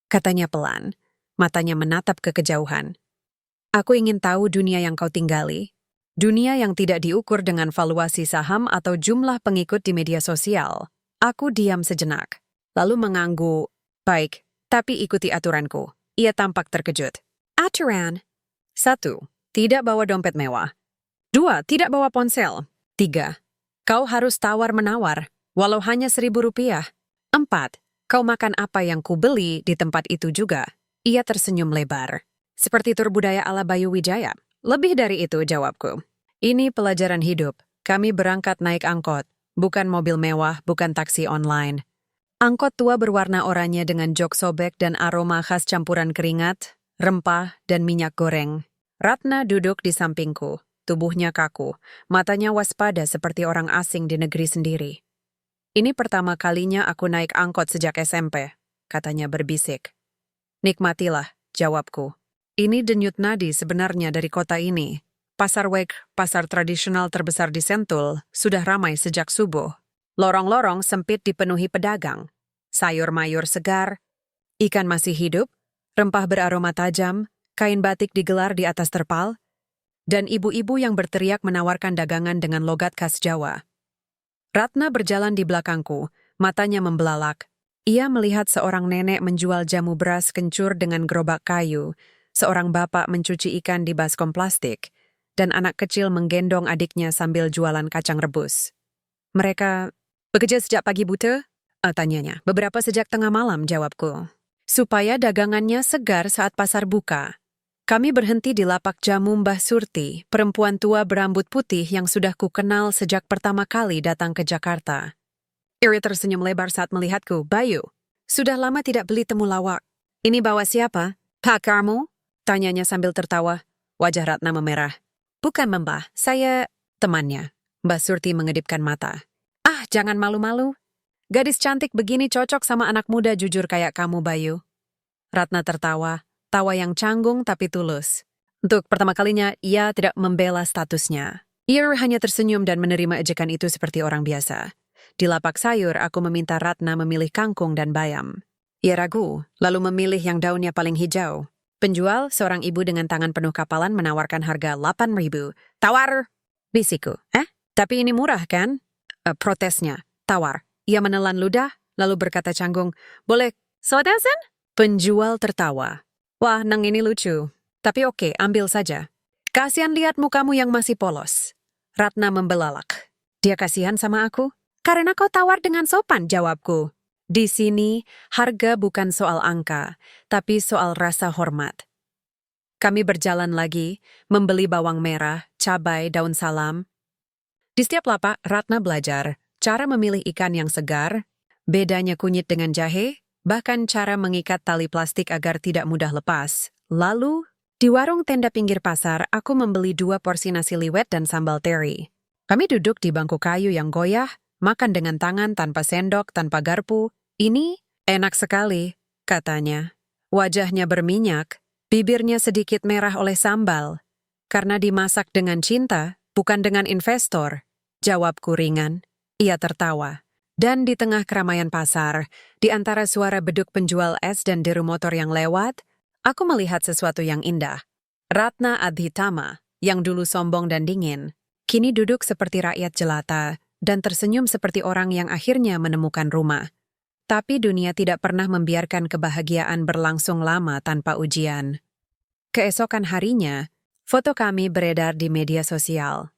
Speaker 1: katanya pelan, matanya menatap ke kejauhan. Aku ingin tahu dunia yang kau tinggali. Dunia yang tidak diukur dengan valuasi saham atau jumlah pengikut di media sosial. Aku diam sejenak, lalu mengangguk. Baik, tapi ikuti aturanku. Ia tampak terkejut. Aturan? 1. Tidak bawa dompet mewah. 2. Tidak bawa ponsel. 3. Kau harus tawar-menawar, walau hanya Rp1.000. 4. Kau makan apa yang kubeli di tempat itu juga. Ia tersenyum lebar. Seperti tur budaya ala Bayu Wijaya. Lebih dari itu, jawabku. Ini pelajaran hidup. Kami berangkat naik angkot. Bukan mobil mewah, bukan taksi online. Angkot tua berwarna oranye dengan jok sobek dan aroma khas campuran keringat, rempah, dan minyak goreng. Ratna duduk di sampingku. Tubuhnya kaku, matanya waspada seperti orang asing di negeri sendiri. Ini pertama kalinya aku naik angkot sejak SMP, katanya berbisik. Nikmatilah, jawabku. Ini denyut nadi sebenarnya dari kota ini. Pasar Wek, pasar tradisional terbesar di Sentul, sudah ramai sejak subuh. Lorong-lorong sempit dipenuhi pedagang. Sayur-mayur segar, ikan masih hidup, rempah beraroma tajam, kain batik digelar di atas terpal, dan ibu-ibu yang berteriak menawarkan dagangan dengan logat khas Jawa. Ratna berjalan di belakangku, matanya membelalak. Ia melihat seorang nenek menjual jamu beras kencur dengan gerobak kayu, seorang bapak mencuci ikan di baskom plastik, dan anak kecil menggendong adiknya sambil jualan kacang rebus. Mereka bekerja sejak pagi buta? Tanyanya. Beberapa sejak tengah malam, jawabku. Supaya dagangannya segar saat pasar buka. Kami berhenti di lapak jamu Mbah Surti, perempuan tua berambut putih yang sudah kukenal sejak pertama kali datang ke Jakarta. Ia tersenyum lebar saat melihatku. Bayu, sudah lama tidak beli temulawak. Ini bawa siapa? Pakarmu? Tanyanya sambil tertawa. Wajah Ratna memerah. Bukan Mbah, saya temannya. Mbah Surti mengedipkan mata. Ah, jangan malu-malu. Gadis cantik begini cocok sama anak muda jujur kayak kamu, Bayu. Ratna tertawa, tawa yang canggung tapi tulus. Untuk pertama kalinya, ia tidak membela statusnya. Ia hanya tersenyum dan menerima ejekan itu seperti orang biasa. Di lapak sayur, aku meminta Ratna memilih kangkung dan bayam. Ia ragu, lalu memilih yang daunnya paling hijau. Penjual, seorang ibu dengan tangan penuh kapalan menawarkan harga 8.000. Tawar! Bisikku. Tapi ini murah kan? Protesnya. Tawar. Ia menelan ludah, lalu berkata canggung, boleh 1,000? Penjual tertawa. Wah, nang ini lucu. Tapi oke, ambil saja. Kasihan lihat mukamu yang masih polos. Ratna membelalak. Dia kasihan sama aku? Karena kau tawar dengan sopan, jawabku. Di sini, harga bukan soal angka, tapi soal rasa hormat. Kami berjalan lagi, membeli bawang merah, cabai, daun salam. Di setiap lapak, Ratna belajar cara memilih ikan yang segar, bedanya kunyit dengan jahe, bahkan cara mengikat tali plastik agar tidak mudah lepas. Lalu, di warung tenda pinggir pasar, aku membeli 2 porsi nasi liwet dan sambal teri. Kami duduk di bangku kayu yang goyah, makan dengan tangan tanpa sendok, tanpa garpu. Ini enak sekali, katanya. Wajahnya berminyak, bibirnya sedikit merah oleh sambal. Karena dimasak dengan cinta, bukan dengan investor. Jawabku ringan. Ia tertawa. Dan di tengah keramaian pasar, di antara suara beduk penjual es dan deru motor yang lewat, aku melihat sesuatu yang indah. Ratna Adhitama, yang dulu sombong dan dingin, kini duduk seperti rakyat jelata dan tersenyum seperti orang yang akhirnya menemukan rumah. Tapi dunia tidak pernah membiarkan kebahagiaan berlangsung lama tanpa ujian. Keesokan harinya, foto kami beredar di media sosial.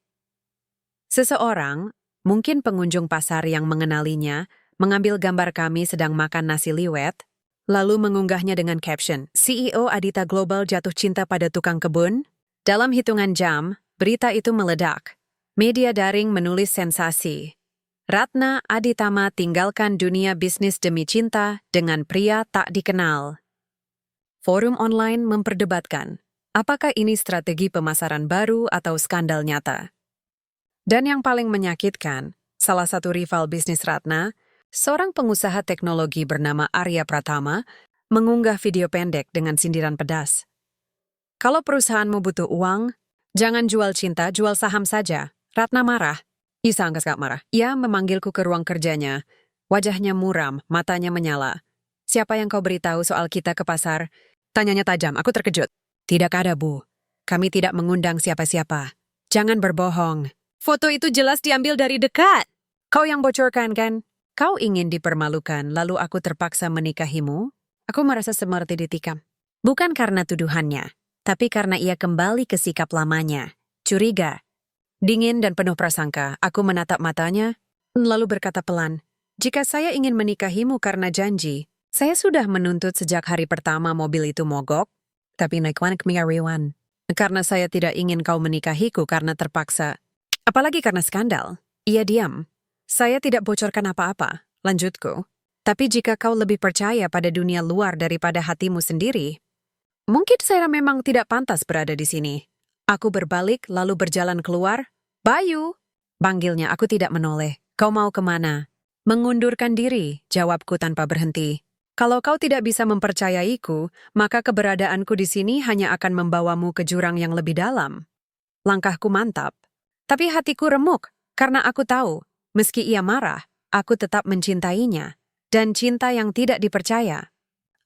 Speaker 1: Seseorang, Mungkin pengunjung pasar yang mengenalinya mengambil gambar kami sedang makan nasi liwet, lalu mengunggahnya dengan caption, CEO Adita Global jatuh cinta pada tukang kebun. Dalam hitungan jam, berita itu meledak. Media daring menulis sensasi. Ratna Aditama tinggalkan dunia bisnis demi cinta dengan pria tak dikenal. Forum online memperdebatkan, apakah ini strategi pemasaran baru atau skandal nyata? Dan yang paling menyakitkan, salah satu rival bisnis Ratna, seorang pengusaha teknologi bernama Arya Pratama, mengunggah video pendek dengan sindiran pedas. Kalau perusahaanmu butuh uang, jangan jual cinta, jual saham saja. Ratna marah. Isa angkas gak marah. Ia memanggilku ke ruang kerjanya. Wajahnya muram, matanya menyala. Siapa yang kau beritahu soal kita ke pasar? Tanyanya tajam, aku terkejut. Tidak ada, Bu. Kami tidak mengundang siapa-siapa. Jangan berbohong. Foto itu jelas diambil dari dekat. Kau yang bocorkan, kan? Kau ingin dipermalukan, lalu aku terpaksa menikahimu? Aku merasa seperti ditikam. Bukan karena tuduhannya, tapi karena ia kembali ke sikap lamanya. Curiga. Dingin dan penuh prasangka, aku menatap matanya, lalu berkata pelan, jika saya ingin menikahimu karena janji, saya sudah menuntut sejak hari pertama mobil itu mogok, tapi naikwan kemiriwan. Karena saya tidak ingin kau menikahiku karena terpaksa. Apalagi karena skandal. Ia diam. Saya tidak bocorkan apa-apa, lanjutku. Tapi jika kau lebih percaya pada dunia luar daripada hatimu sendiri, mungkin saya memang tidak pantas berada di sini. Aku berbalik lalu berjalan keluar. Bayu! Panggilnya, aku tidak menoleh. Kau mau kemana? Mengundurkan diri, jawabku tanpa berhenti. Kalau kau tidak bisa mempercayaiku, maka keberadaanku di sini hanya akan membawamu ke jurang yang lebih dalam. Langkahku mantap. Tapi hatiku remuk, karena aku tahu, meski ia marah, aku tetap mencintainya. Dan cinta yang tidak dipercaya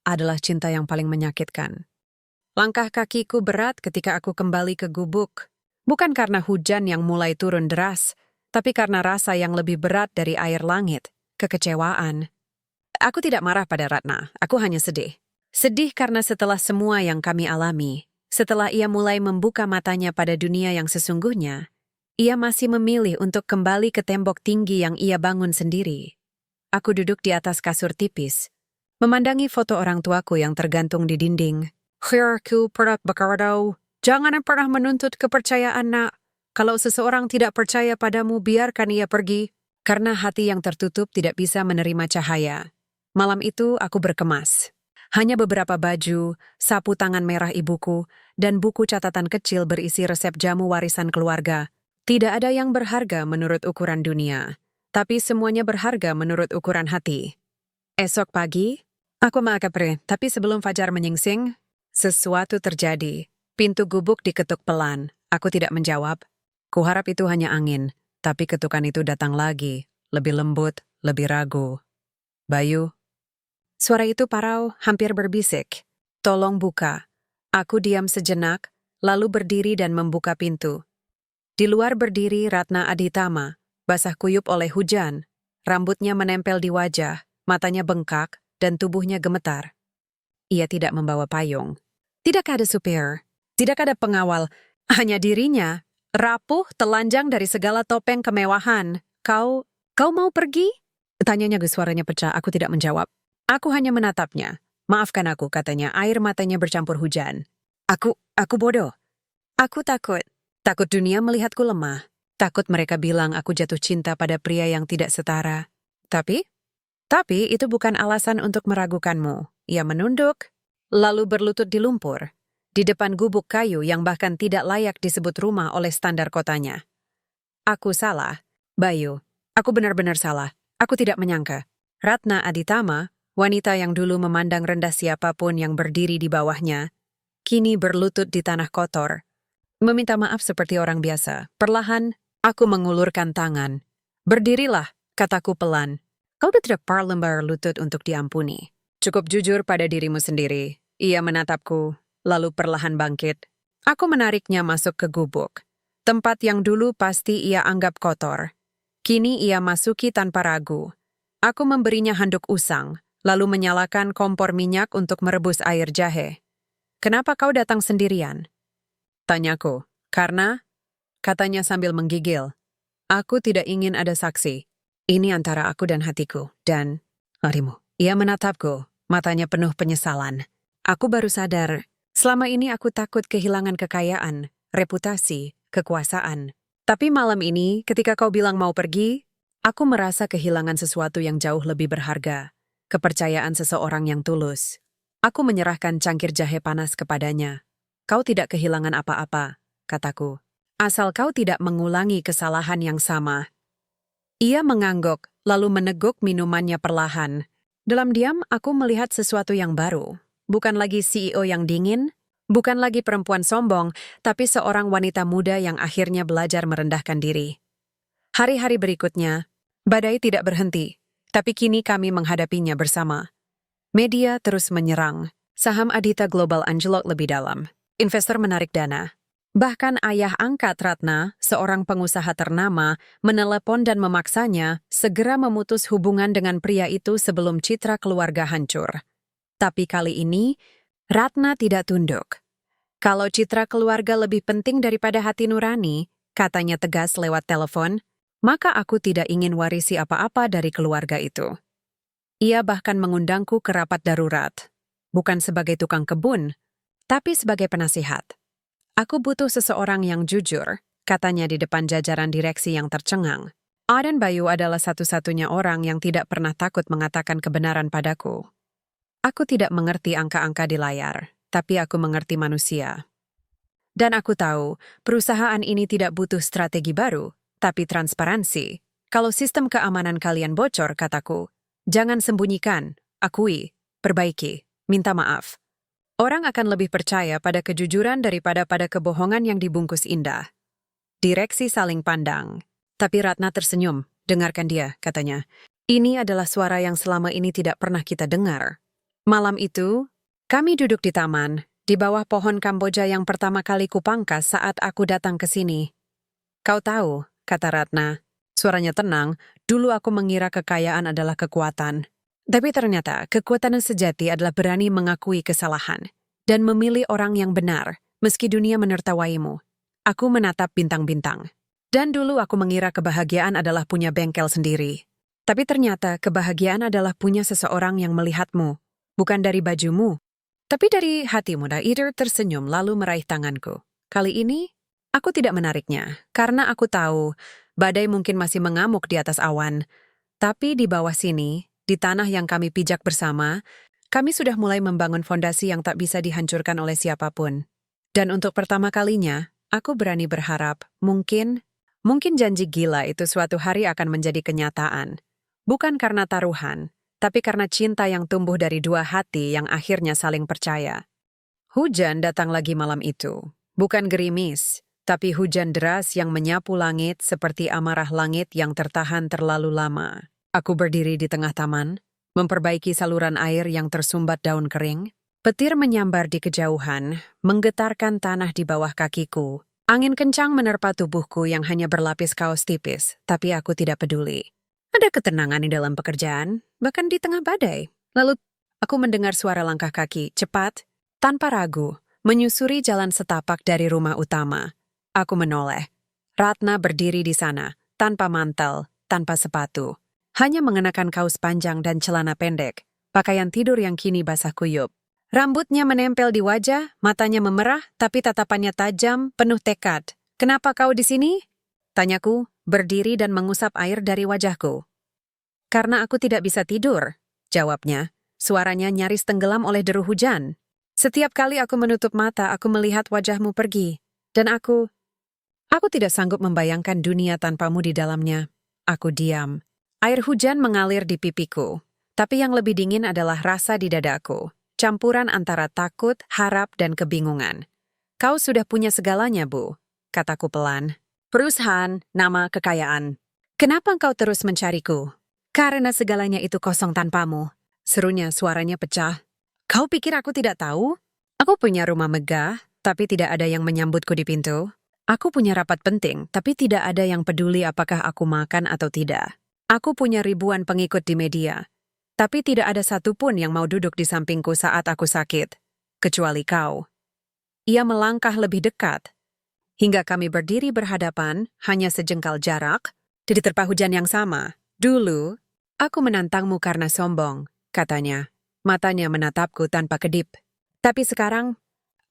Speaker 1: adalah cinta yang paling menyakitkan. Langkah kakiku berat ketika aku kembali ke gubuk. Bukan karena hujan yang mulai turun deras, tapi karena rasa yang lebih berat dari air langit, kekecewaan. Aku tidak marah pada Ratna, aku hanya sedih. Sedih karena setelah semua yang kami alami, setelah ia mulai membuka matanya pada dunia yang sesungguhnya, ia masih memilih untuk kembali ke tembok tinggi yang ia bangun sendiri. Aku duduk di atas kasur tipis, memandangi foto orang tuaku yang tergantung di dinding. Khirku pernah berkata, jangan pernah menuntut kepercayaan, nak. Kalau seseorang tidak percaya padamu, biarkan ia pergi. Karena hati yang tertutup tidak bisa menerima cahaya. Malam itu aku berkemas. Hanya beberapa baju, sapu tangan merah ibuku, dan buku catatan kecil berisi resep jamu warisan keluarga. Tidak ada yang berharga menurut ukuran dunia, tapi semuanya berharga menurut ukuran hati. Esok pagi, aku mau pergi, tapi sebelum fajar menyingsing, sesuatu terjadi. Pintu gubuk diketuk pelan. Aku tidak menjawab. Kuharap itu hanya angin, tapi ketukan itu datang lagi, lebih lembut, lebih ragu. Bayu. Suara itu parau, hampir berbisik. Tolong buka. Aku diam sejenak, lalu berdiri dan membuka pintu. Di luar berdiri Ratna Aditama, basah kuyup oleh hujan. Rambutnya menempel di wajah, matanya bengkak, dan tubuhnya gemetar. Ia tidak membawa payung. Tidak ada supir, tidak ada pengawal, hanya dirinya, rapuh, telanjang dari segala topeng kemewahan. Kau mau pergi? Tanyanya suaranya pecah, aku tidak menjawab. Aku hanya menatapnya. Maafkan aku, katanya, air matanya bercampur hujan. Aku bodoh. Aku takut. Takut dunia melihatku lemah. Takut mereka bilang aku jatuh cinta pada pria yang tidak setara. Tapi itu bukan alasan untuk meragukanmu. Ia menunduk, lalu berlutut di lumpur, di depan gubuk kayu yang bahkan tidak layak disebut rumah oleh standar kotanya. Aku salah, Bayu. Aku benar-benar salah. Aku tidak menyangka. Ratna Aditama, wanita yang dulu memandang rendah siapapun yang berdiri di bawahnya, kini berlutut di tanah kotor. Meminta maaf seperti orang biasa. Perlahan, aku mengulurkan tangan. Berdirilah, kataku pelan. Kau tidak perlu berlutut untuk diampuni. Cukup jujur pada dirimu sendiri. Ia menatapku, lalu perlahan bangkit. Aku menariknya masuk ke gubuk. Tempat yang dulu pasti ia anggap kotor. Kini ia masuki tanpa ragu. Aku memberinya handuk usang, lalu menyalakan kompor minyak untuk merebus air jahe. Kenapa kau datang sendirian? Tanyaku. Karena, katanya sambil menggigil, Aku tidak ingin ada saksi. Ini antara aku dan hatiku, dan harimu. Ia menatapku, matanya penuh penyesalan. Aku baru sadar, selama ini aku takut kehilangan kekayaan, reputasi, kekuasaan. Tapi malam ini, ketika kau bilang mau pergi, aku merasa kehilangan sesuatu yang jauh lebih berharga. Kepercayaan seseorang yang tulus. Aku menyerahkan cangkir jahe panas kepadanya. Kau tidak kehilangan apa-apa, kataku. Asal kau tidak mengulangi kesalahan yang sama. Ia mengangguk, lalu meneguk minumannya perlahan. Dalam diam, aku melihat sesuatu yang baru. Bukan lagi CEO yang dingin, bukan lagi perempuan sombong, tapi seorang wanita muda yang akhirnya belajar merendahkan diri. Hari-hari berikutnya, badai tidak berhenti, tapi kini kami menghadapinya bersama. Media terus menyerang. Saham Aditya Global anjlok lebih dalam. Investor menarik dana. Bahkan ayah angkat Ratna, seorang pengusaha ternama, menelepon dan memaksanya segera memutus hubungan dengan pria itu sebelum citra keluarga hancur. Tapi kali ini, Ratna tidak tunduk. Kalau citra keluarga lebih penting daripada hati nurani, katanya tegas lewat telepon, maka aku tidak ingin warisi apa-apa dari keluarga itu. Ia bahkan mengundangku ke rapat darurat. Bukan sebagai tukang kebun, tapi sebagai penasihat. Aku butuh seseorang yang jujur, katanya di depan jajaran direksi yang tercengang. Adan Bayu adalah satu-satunya orang yang tidak pernah takut mengatakan kebenaran padaku. Aku tidak mengerti angka-angka di layar, tapi aku mengerti manusia. Dan aku tahu, perusahaan ini tidak butuh strategi baru, tapi transparansi. Kalau sistem keamanan kalian bocor, kataku, jangan sembunyikan, akui, perbaiki, minta maaf. Orang akan lebih percaya pada kejujuran daripada pada kebohongan yang dibungkus indah. Direksi saling pandang. Tapi Ratna tersenyum. Dengarkan dia, katanya. Ini adalah suara yang selama ini tidak pernah kita dengar. Malam itu, kami duduk di taman, di bawah pohon Kamboja yang pertama kali kupangkas saat aku datang ke sini. Kau tahu, kata Ratna. Suaranya tenang, dulu aku mengira kekayaan adalah kekuatan. Tapi ternyata kekuatan sejati adalah berani mengakui kesalahan dan memilih orang yang benar, meski dunia menertawaimu. Aku menatap bintang-bintang. Dan dulu aku mengira kebahagiaan adalah punya bengkel sendiri. Tapi ternyata kebahagiaan adalah punya seseorang yang melihatmu, bukan dari bajumu, tapi dari hatimu. Ida tersenyum lalu meraih tanganku. Kali ini, aku tidak menariknya, karena aku tahu badai mungkin masih mengamuk di atas awan. Tapi di bawah sini, di tanah yang kami pijak bersama, kami sudah mulai membangun fondasi yang tak bisa dihancurkan oleh siapapun. Dan untuk pertama kalinya, aku berani berharap, mungkin janji gila itu suatu hari akan menjadi kenyataan. Bukan karena taruhan, tapi karena cinta yang tumbuh dari dua hati yang akhirnya saling percaya. Hujan datang lagi malam itu. Bukan gerimis, tapi hujan deras yang menyapu langit seperti amarah langit yang tertahan terlalu lama. Aku berdiri di tengah taman, memperbaiki saluran air yang tersumbat daun kering. Petir menyambar di kejauhan, menggetarkan tanah di bawah kakiku. Angin kencang menerpa tubuhku yang hanya berlapis kaos tipis, tapi aku tidak peduli. Ada ketenangan di dalam pekerjaan, bahkan di tengah badai. Lalu aku mendengar suara langkah kaki, cepat, tanpa ragu, menyusuri jalan setapak dari rumah utama. Aku menoleh. Ratna berdiri di sana, tanpa mantel, tanpa sepatu. Hanya mengenakan kaos panjang dan celana pendek, pakaian tidur yang kini basah kuyup. Rambutnya menempel di wajah, matanya memerah, tapi tatapannya tajam, penuh tekad. Kenapa kau di sini? Tanyaku, berdiri dan mengusap air dari wajahku. Karena aku tidak bisa tidur, jawabnya. Suaranya nyaris tenggelam oleh deru hujan. Setiap kali aku menutup mata, aku melihat wajahmu pergi. Dan aku tidak sanggup membayangkan dunia tanpamu di dalamnya. Aku diam. Air hujan mengalir di pipiku. Tapi yang lebih dingin adalah rasa di dadaku. Campuran antara takut, harap, dan kebingungan. Kau sudah punya segalanya, Bu, kataku pelan. Perusahaan, nama, kekayaan. Kenapa engkau terus mencariku? Karena segalanya itu kosong tanpamu. Serunya suaranya pecah. Kau pikir aku tidak tahu? Aku punya rumah megah, tapi tidak ada yang menyambutku di pintu. Aku punya rapat penting, tapi tidak ada yang peduli apakah aku makan atau tidak. Aku punya ribuan pengikut di media, tapi tidak ada satupun yang mau duduk di sampingku saat aku sakit, kecuali kau. Ia melangkah lebih dekat. Hingga kami berdiri berhadapan, hanya sejengkal jarak, Di diterpa hujan yang sama. Dulu, aku menantangmu karena sombong, katanya. Matanya menatapku tanpa kedip. Tapi sekarang,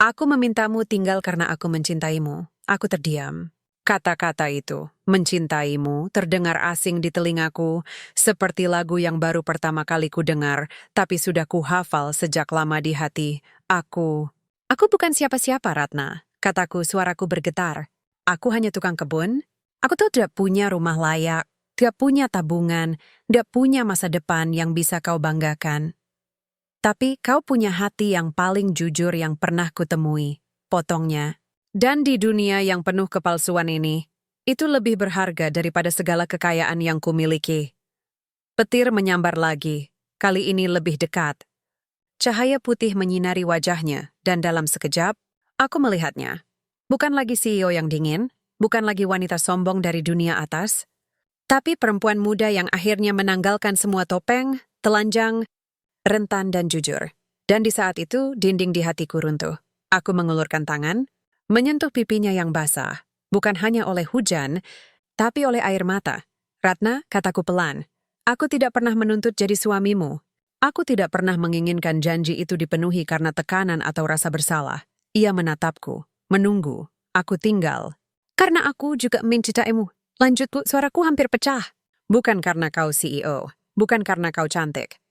Speaker 1: aku memintamu tinggal karena aku mencintaimu. Aku terdiam. Kata-kata itu, mencintaimu, terdengar asing di telingaku, seperti lagu yang baru pertama kali ku dengar, tapi sudah ku hafal sejak lama di hati. Aku bukan siapa-siapa, Ratna, kataku, suaraku bergetar. Aku hanya tukang kebun. Aku tuh tidak punya rumah layak, tidak punya tabungan, tidak punya masa depan yang bisa kau banggakan. Tapi kau punya hati yang paling jujur yang pernah kutemui, potongnya. Dan di dunia yang penuh kepalsuan ini, itu lebih berharga daripada segala kekayaan yang kumiliki. Petir menyambar lagi, kali ini lebih dekat. Cahaya putih menyinari wajahnya, dan dalam sekejap, aku melihatnya. Bukan lagi CEO yang dingin, bukan lagi wanita sombong dari dunia atas, tapi perempuan muda yang akhirnya menanggalkan semua topeng, telanjang, rentan dan jujur. Dan di saat itu, dinding di hatiku runtuh. Aku mengulurkan tangan, menyentuh pipinya yang basah, bukan hanya oleh hujan, tapi oleh air mata. Ratna, kataku pelan, aku tidak pernah menuntut jadi suamimu. Aku tidak pernah menginginkan janji itu dipenuhi karena tekanan atau rasa bersalah. Ia menatapku, menunggu, aku tinggal. Karena aku juga mencintaimu. Lanjutku, suaraku hampir pecah. Bukan karena kau CEO, bukan karena kau cantik.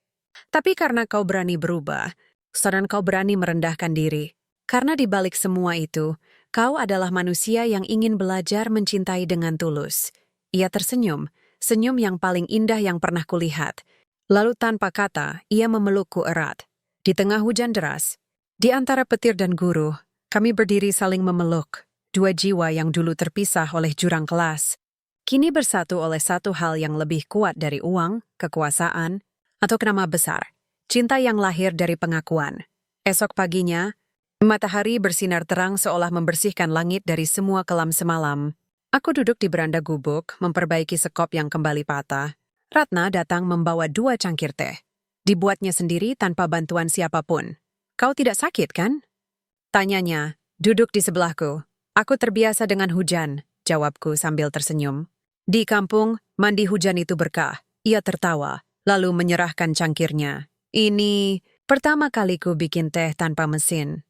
Speaker 1: Tapi karena kau berani berubah, dan kau berani merendahkan diri. Karena di balik semua itu, kau adalah manusia yang ingin belajar mencintai dengan tulus. Ia tersenyum, senyum yang paling indah yang pernah kulihat. Lalu tanpa kata, ia memelukku erat. Di tengah hujan deras, di antara petir dan guruh, kami berdiri saling memeluk. Dua jiwa yang dulu terpisah oleh jurang kelas, kini bersatu oleh satu hal yang lebih kuat dari uang, kekuasaan, atau nama besar. Cinta yang lahir dari pengakuan. Esok paginya, matahari bersinar terang seolah membersihkan langit dari semua kelam semalam. Aku duduk di beranda gubuk, memperbaiki sekop yang kembali patah. Ratna datang membawa 2 cangkir teh. Dibuatnya sendiri tanpa bantuan siapapun. Kau tidak sakit, kan? Tanyanya, duduk di sebelahku. Aku terbiasa dengan hujan, jawabku sambil tersenyum. Di kampung, mandi hujan itu berkah. Ia tertawa, lalu menyerahkan cangkirnya. Ini pertama kaliku bikin teh tanpa mesin.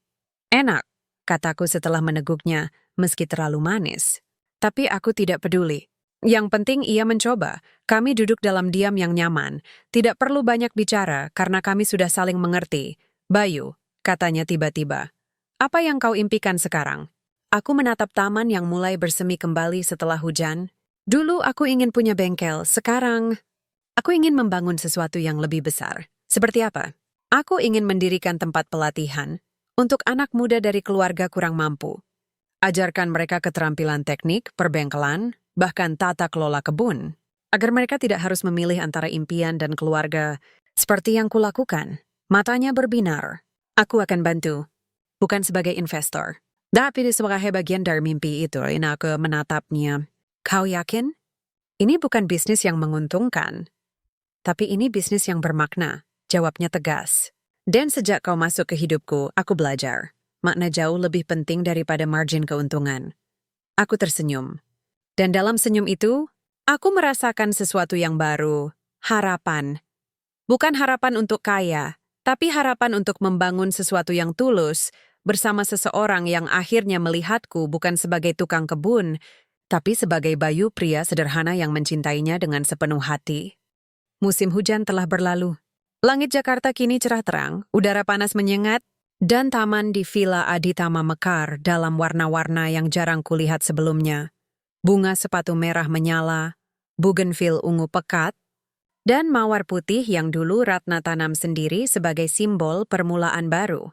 Speaker 1: Enak, kataku setelah meneguknya, meski terlalu manis. Tapi aku tidak peduli. Yang penting ia mencoba. Kami duduk dalam diam yang nyaman. Tidak perlu banyak bicara karena kami sudah saling mengerti. Bayu, katanya tiba-tiba. Apa yang kau impikan sekarang? Aku menatap taman yang mulai bersemi kembali setelah hujan. Dulu aku ingin punya bengkel, sekarang aku ingin membangun sesuatu yang lebih besar. Seperti apa? Aku ingin mendirikan tempat pelatihan untuk anak muda dari keluarga kurang mampu. Ajarkan mereka keterampilan teknik, perbengkelan, bahkan tata kelola kebun, agar mereka tidak harus memilih antara impian dan keluarga seperti yang kulakukan. Matanya berbinar. Aku akan bantu, bukan sebagai investor. Tapi sebagai bagian dari mimpi itu, aku menatapnya. Kau yakin? Ini bukan bisnis yang menguntungkan. Tapi ini bisnis yang bermakna, jawabnya tegas. Dan sejak kau masuk ke hidupku, aku belajar. Makna jauh lebih penting daripada margin keuntungan. Aku tersenyum. Dan dalam senyum itu, aku merasakan sesuatu yang baru, harapan. Bukan harapan untuk kaya, tapi harapan untuk membangun sesuatu yang tulus bersama seseorang yang akhirnya melihatku bukan sebagai tukang kebun, tapi sebagai Bayu, pria sederhana yang mencintainya dengan sepenuh hati. Musim hujan telah berlalu. Langit Jakarta kini cerah terang, udara panas menyengat, dan taman di Villa Aditama mekar dalam warna-warna yang jarang kulihat sebelumnya. Bunga sepatu merah menyala, bougainville ungu pekat, dan mawar putih yang dulu Ratna tanam sendiri sebagai simbol permulaan baru.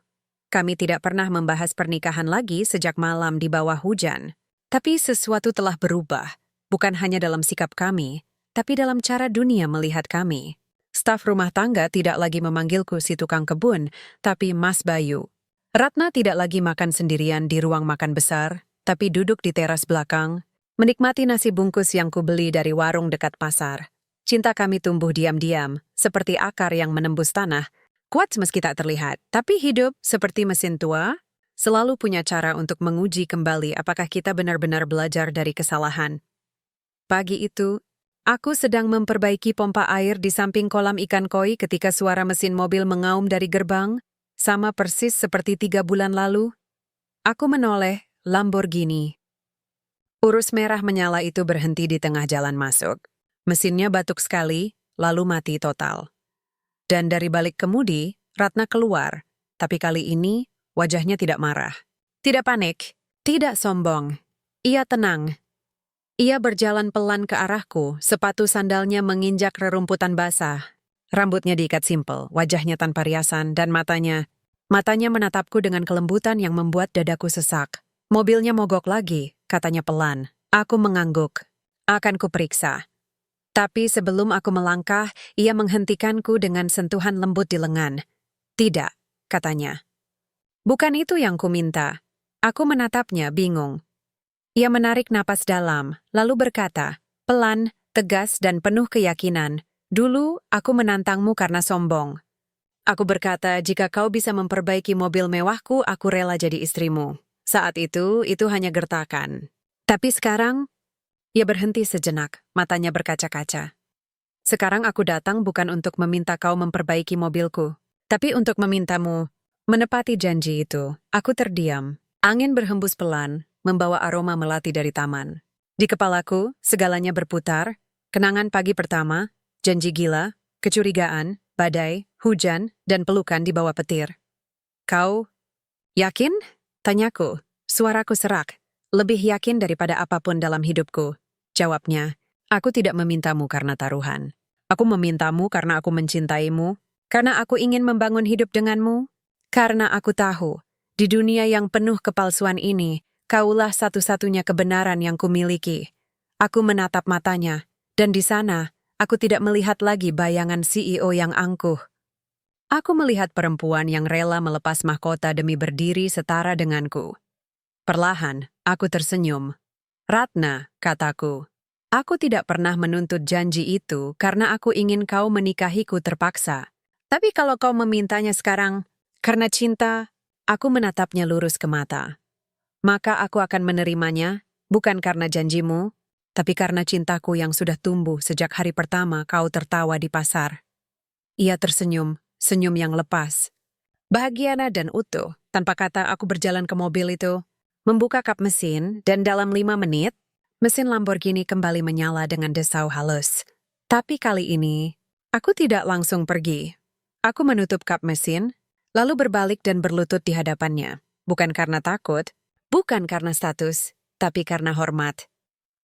Speaker 1: Kami tidak pernah membahas pernikahan lagi sejak malam di bawah hujan. Tapi sesuatu telah berubah, bukan hanya dalam sikap kami, tapi dalam cara dunia melihat kami. Staf rumah tangga tidak lagi memanggilku si tukang kebun, tapi Mas Bayu. Ratna tidak lagi makan sendirian di ruang makan besar, tapi duduk di teras belakang, menikmati nasi bungkus yang kubeli dari warung dekat pasar. Cinta kami tumbuh diam-diam, seperti akar yang menembus tanah, kuat meski tak terlihat, tapi hidup seperti mesin tua, selalu punya cara untuk menguji kembali apakah kita benar-benar belajar dari kesalahan. Pagi itu, Aku sedang memperbaiki pompa air di samping kolam ikan koi ketika suara mesin mobil mengaum dari gerbang, sama persis seperti 3 bulan lalu. Aku menoleh, Lamborghini. Urus merah menyala itu berhenti di tengah jalan masuk. Mesinnya batuk sekali, lalu mati total. Dan dari balik kemudi, Ratna keluar. Tapi kali ini, wajahnya tidak marah. Tidak panik, tidak sombong. Ia tenang. Ia berjalan pelan ke arahku, sepatu sandalnya menginjak rerumputan basah. Rambutnya diikat simpel, wajahnya tanpa riasan, dan matanya menatapku dengan kelembutan yang membuat dadaku sesak. Mobilnya mogok lagi, katanya pelan. Aku mengangguk. Akan kuperiksa. Tapi sebelum aku melangkah, ia menghentikanku dengan sentuhan lembut di lengan. Tidak, katanya. Bukan itu yang kuminta. Aku menatapnya, bingung. Ia menarik napas dalam, lalu berkata, pelan, tegas dan penuh keyakinan, dulu aku menantangmu karena sombong. Aku berkata, jika kau bisa memperbaiki mobil mewahku, aku rela jadi istrimu. Saat itu hanya gertakan. Tapi sekarang, ia berhenti sejenak, matanya berkaca-kaca. Sekarang aku datang bukan untuk meminta kau memperbaiki mobilku, tapi untuk memintamu menepati janji itu. Aku terdiam. Angin berhembus pelan, membawa aroma melati dari taman. Di kepalaku, segalanya berputar, kenangan pagi pertama, janji gila, kecurigaan, badai, hujan, dan pelukan di bawah petir. Kau yakin? Tanyaku, suaraku serak, lebih yakin daripada apapun dalam hidupku. Jawabnya, aku tidak memintamu karena taruhan. Aku memintamu karena aku mencintaimu, karena aku ingin membangun hidup denganmu, karena aku tahu, di dunia yang penuh kepalsuan ini, kaulah satu-satunya kebenaran yang kumiliki. Aku menatap matanya, dan di sana, aku tidak melihat lagi bayangan CEO yang angkuh. Aku melihat perempuan yang rela melepas mahkota demi berdiri setara denganku. Perlahan, aku tersenyum. Ratna, kataku, aku tidak pernah menuntut janji itu karena aku ingin kau menikahiku terpaksa. Tapi kalau kau memintanya sekarang, karena cinta, aku menatapnya lurus ke mata. Maka aku akan menerimanya, bukan karena janjimu, tapi karena cintaku yang sudah tumbuh sejak hari pertama kau tertawa di pasar. Ia tersenyum, senyum yang lepas. Bahagiana dan utuh, tanpa kata aku berjalan ke mobil itu, membuka kap mesin, dan dalam 5 menit, mesin Lamborghini kembali menyala dengan desau halus. Tapi kali ini, aku tidak langsung pergi. Aku menutup kap mesin, lalu berbalik dan berlutut di hadapannya. Bukan karena takut, bukan karena status, tapi karena hormat.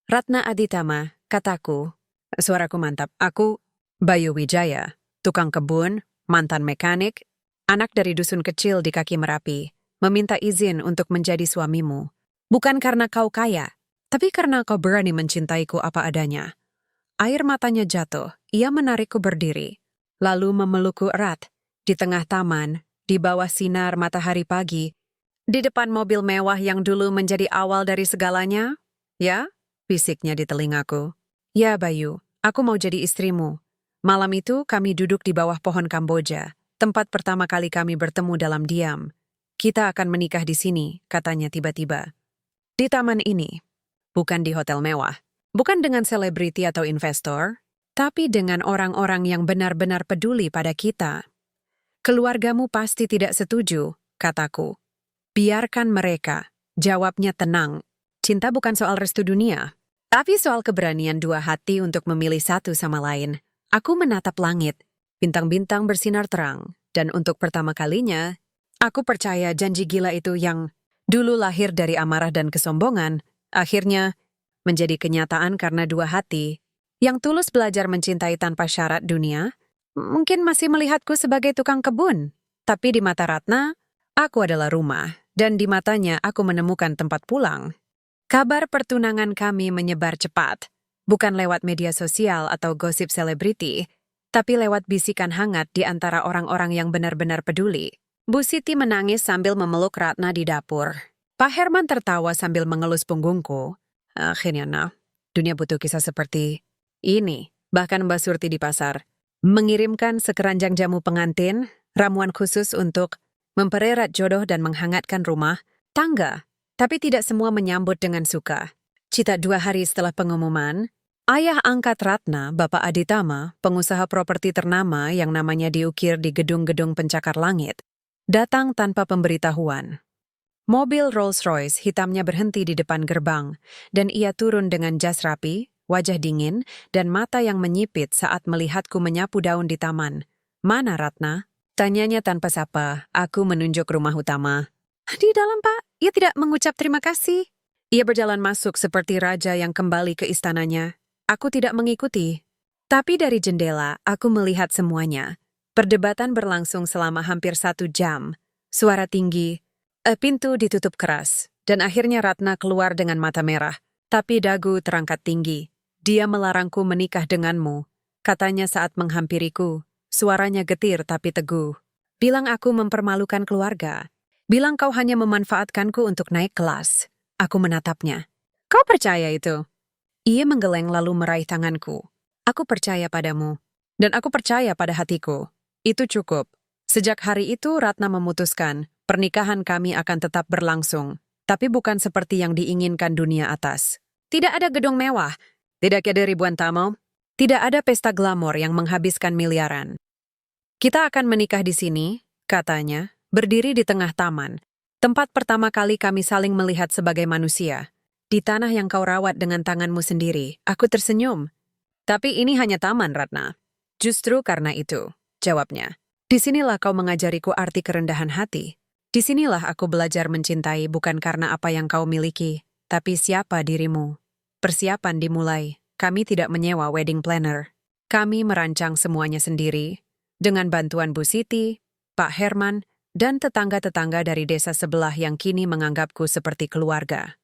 Speaker 1: Ratna Aditama, kataku. Suaraku mantap. Aku, Bayu Wijaya, tukang kebun, mantan mekanik, anak dari dusun kecil di kaki Merapi, meminta izin untuk menjadi suamimu. Bukan karena kau kaya, tapi karena kau berani mencintaiku apa adanya. Air matanya jatuh, ia menarikku berdiri, lalu memelukku erat, di tengah taman, di bawah sinar matahari pagi, di depan mobil mewah yang dulu menjadi awal dari segalanya. Ya, bisiknya di telingaku. Ya Bayu, aku mau jadi istrimu. Malam itu kami duduk di bawah pohon Kamboja, tempat pertama kali kami bertemu dalam diam. Kita akan menikah di sini, katanya tiba-tiba. Di taman ini, bukan di hotel mewah, bukan dengan selebriti atau investor, tapi dengan orang-orang yang benar-benar peduli pada kita. Keluargamu pasti tidak setuju, kataku. Biarkan mereka, jawabnya tenang. Cinta bukan soal restu dunia, tapi soal keberanian dua hati untuk memilih satu sama lain. Aku menatap langit, bintang-bintang bersinar terang, dan untuk pertama kalinya, aku percaya janji gila itu yang dulu lahir dari amarah dan kesombongan, akhirnya menjadi kenyataan karena dua hati yang tulus belajar mencintai tanpa syarat dunia, mungkin masih melihatku sebagai tukang kebun, tapi di mata Ratna, aku adalah rumah, dan di matanya aku menemukan tempat pulang. Kabar pertunangan kami menyebar cepat, bukan lewat media sosial atau gosip selebriti, tapi lewat bisikan hangat di antara orang-orang yang benar-benar peduli. Bu Siti menangis sambil memeluk Ratna di dapur. Pak Herman tertawa sambil mengelus punggungku. Akhirnya, dunia butuh kisah seperti ini. Bahkan Mbak Surti di pasar mengirimkan sekeranjang jamu pengantin, ramuan khusus untuk mempererat jodoh dan menghangatkan rumah tangga. Tapi tidak semua menyambut dengan suka. Cita 2 hari setelah pengumuman, Ayah angkat Ratna, Bapak Aditama, pengusaha properti ternama yang namanya diukir di gedung-gedung pencakar langit, datang tanpa pemberitahuan. Mobil Rolls-Royce hitamnya berhenti di depan gerbang, dan ia turun dengan jas rapi, wajah dingin, dan mata yang menyipit saat melihatku menyapu daun di taman. "Mana Ratna?" Tanyanya tanpa sapa. Aku menunjuk rumah utama. "Di dalam, Pak." Ia tidak mengucap terima kasih. Ia berjalan masuk seperti raja yang kembali ke istananya. Aku tidak mengikuti. Tapi dari jendela, aku melihat semuanya. Perdebatan berlangsung selama hampir 1 jam. Suara tinggi, pintu ditutup keras, dan akhirnya Ratna keluar dengan mata merah, tapi dagu terangkat tinggi. "Dia melarangku menikah denganmu," katanya saat menghampiriku. Suaranya getir tapi teguh. "Bilang aku mempermalukan keluarga. Bilang kau hanya memanfaatkanku untuk naik kelas." Aku menatapnya. "Kau percaya itu?" Ia menggeleng lalu meraih tanganku. "Aku percaya padamu. Dan aku percaya pada hatiku. Itu cukup." Sejak hari itu Ratna memutuskan, pernikahan kami akan tetap berlangsung. Tapi bukan seperti yang diinginkan dunia atas. Tidak ada gedung mewah. Tidak ada ribuan tamu. Tidak ada pesta glamor yang menghabiskan miliaran. "Kita akan menikah di sini," katanya, berdiri di tengah taman. Tempat pertama kali kami saling melihat sebagai manusia. "Di tanah yang kau rawat dengan tanganmu sendiri." Aku tersenyum. "Tapi ini hanya taman, Ratna." "Justru karena itu," jawabnya. "Disinilah kau mengajariku arti kerendahan hati. Disinilah aku belajar mencintai bukan karena apa yang kau miliki, tapi siapa dirimu." Persiapan dimulai. Kami tidak menyewa wedding planner. Kami merancang semuanya sendiri, dengan bantuan Bu Siti, Pak Herman, dan tetangga-tetangga dari desa sebelah yang kini menganggapku seperti keluarga.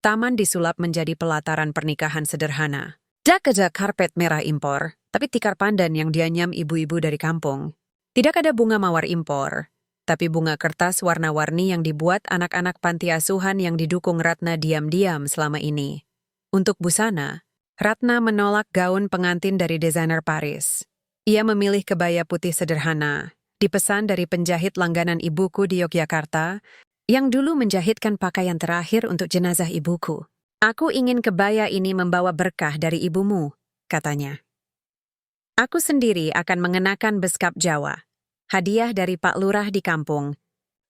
Speaker 1: Taman disulap menjadi pelataran pernikahan sederhana. Tidak ada karpet merah impor, tapi tikar pandan yang dianyam ibu-ibu dari kampung. Tidak ada bunga mawar impor, tapi bunga kertas warna-warni yang dibuat anak-anak panti asuhan yang didukung Ratna diam-diam selama ini. Untuk busana, Ratna menolak gaun pengantin dari desainer Paris. Ia memilih kebaya putih sederhana, dipesan dari penjahit langganan ibuku di Yogyakarta, yang dulu menjahitkan pakaian terakhir untuk jenazah ibuku. "Aku ingin kebaya ini membawa berkah dari ibumu," katanya. "Aku sendiri akan mengenakan beskap Jawa, hadiah dari Pak Lurah di kampung,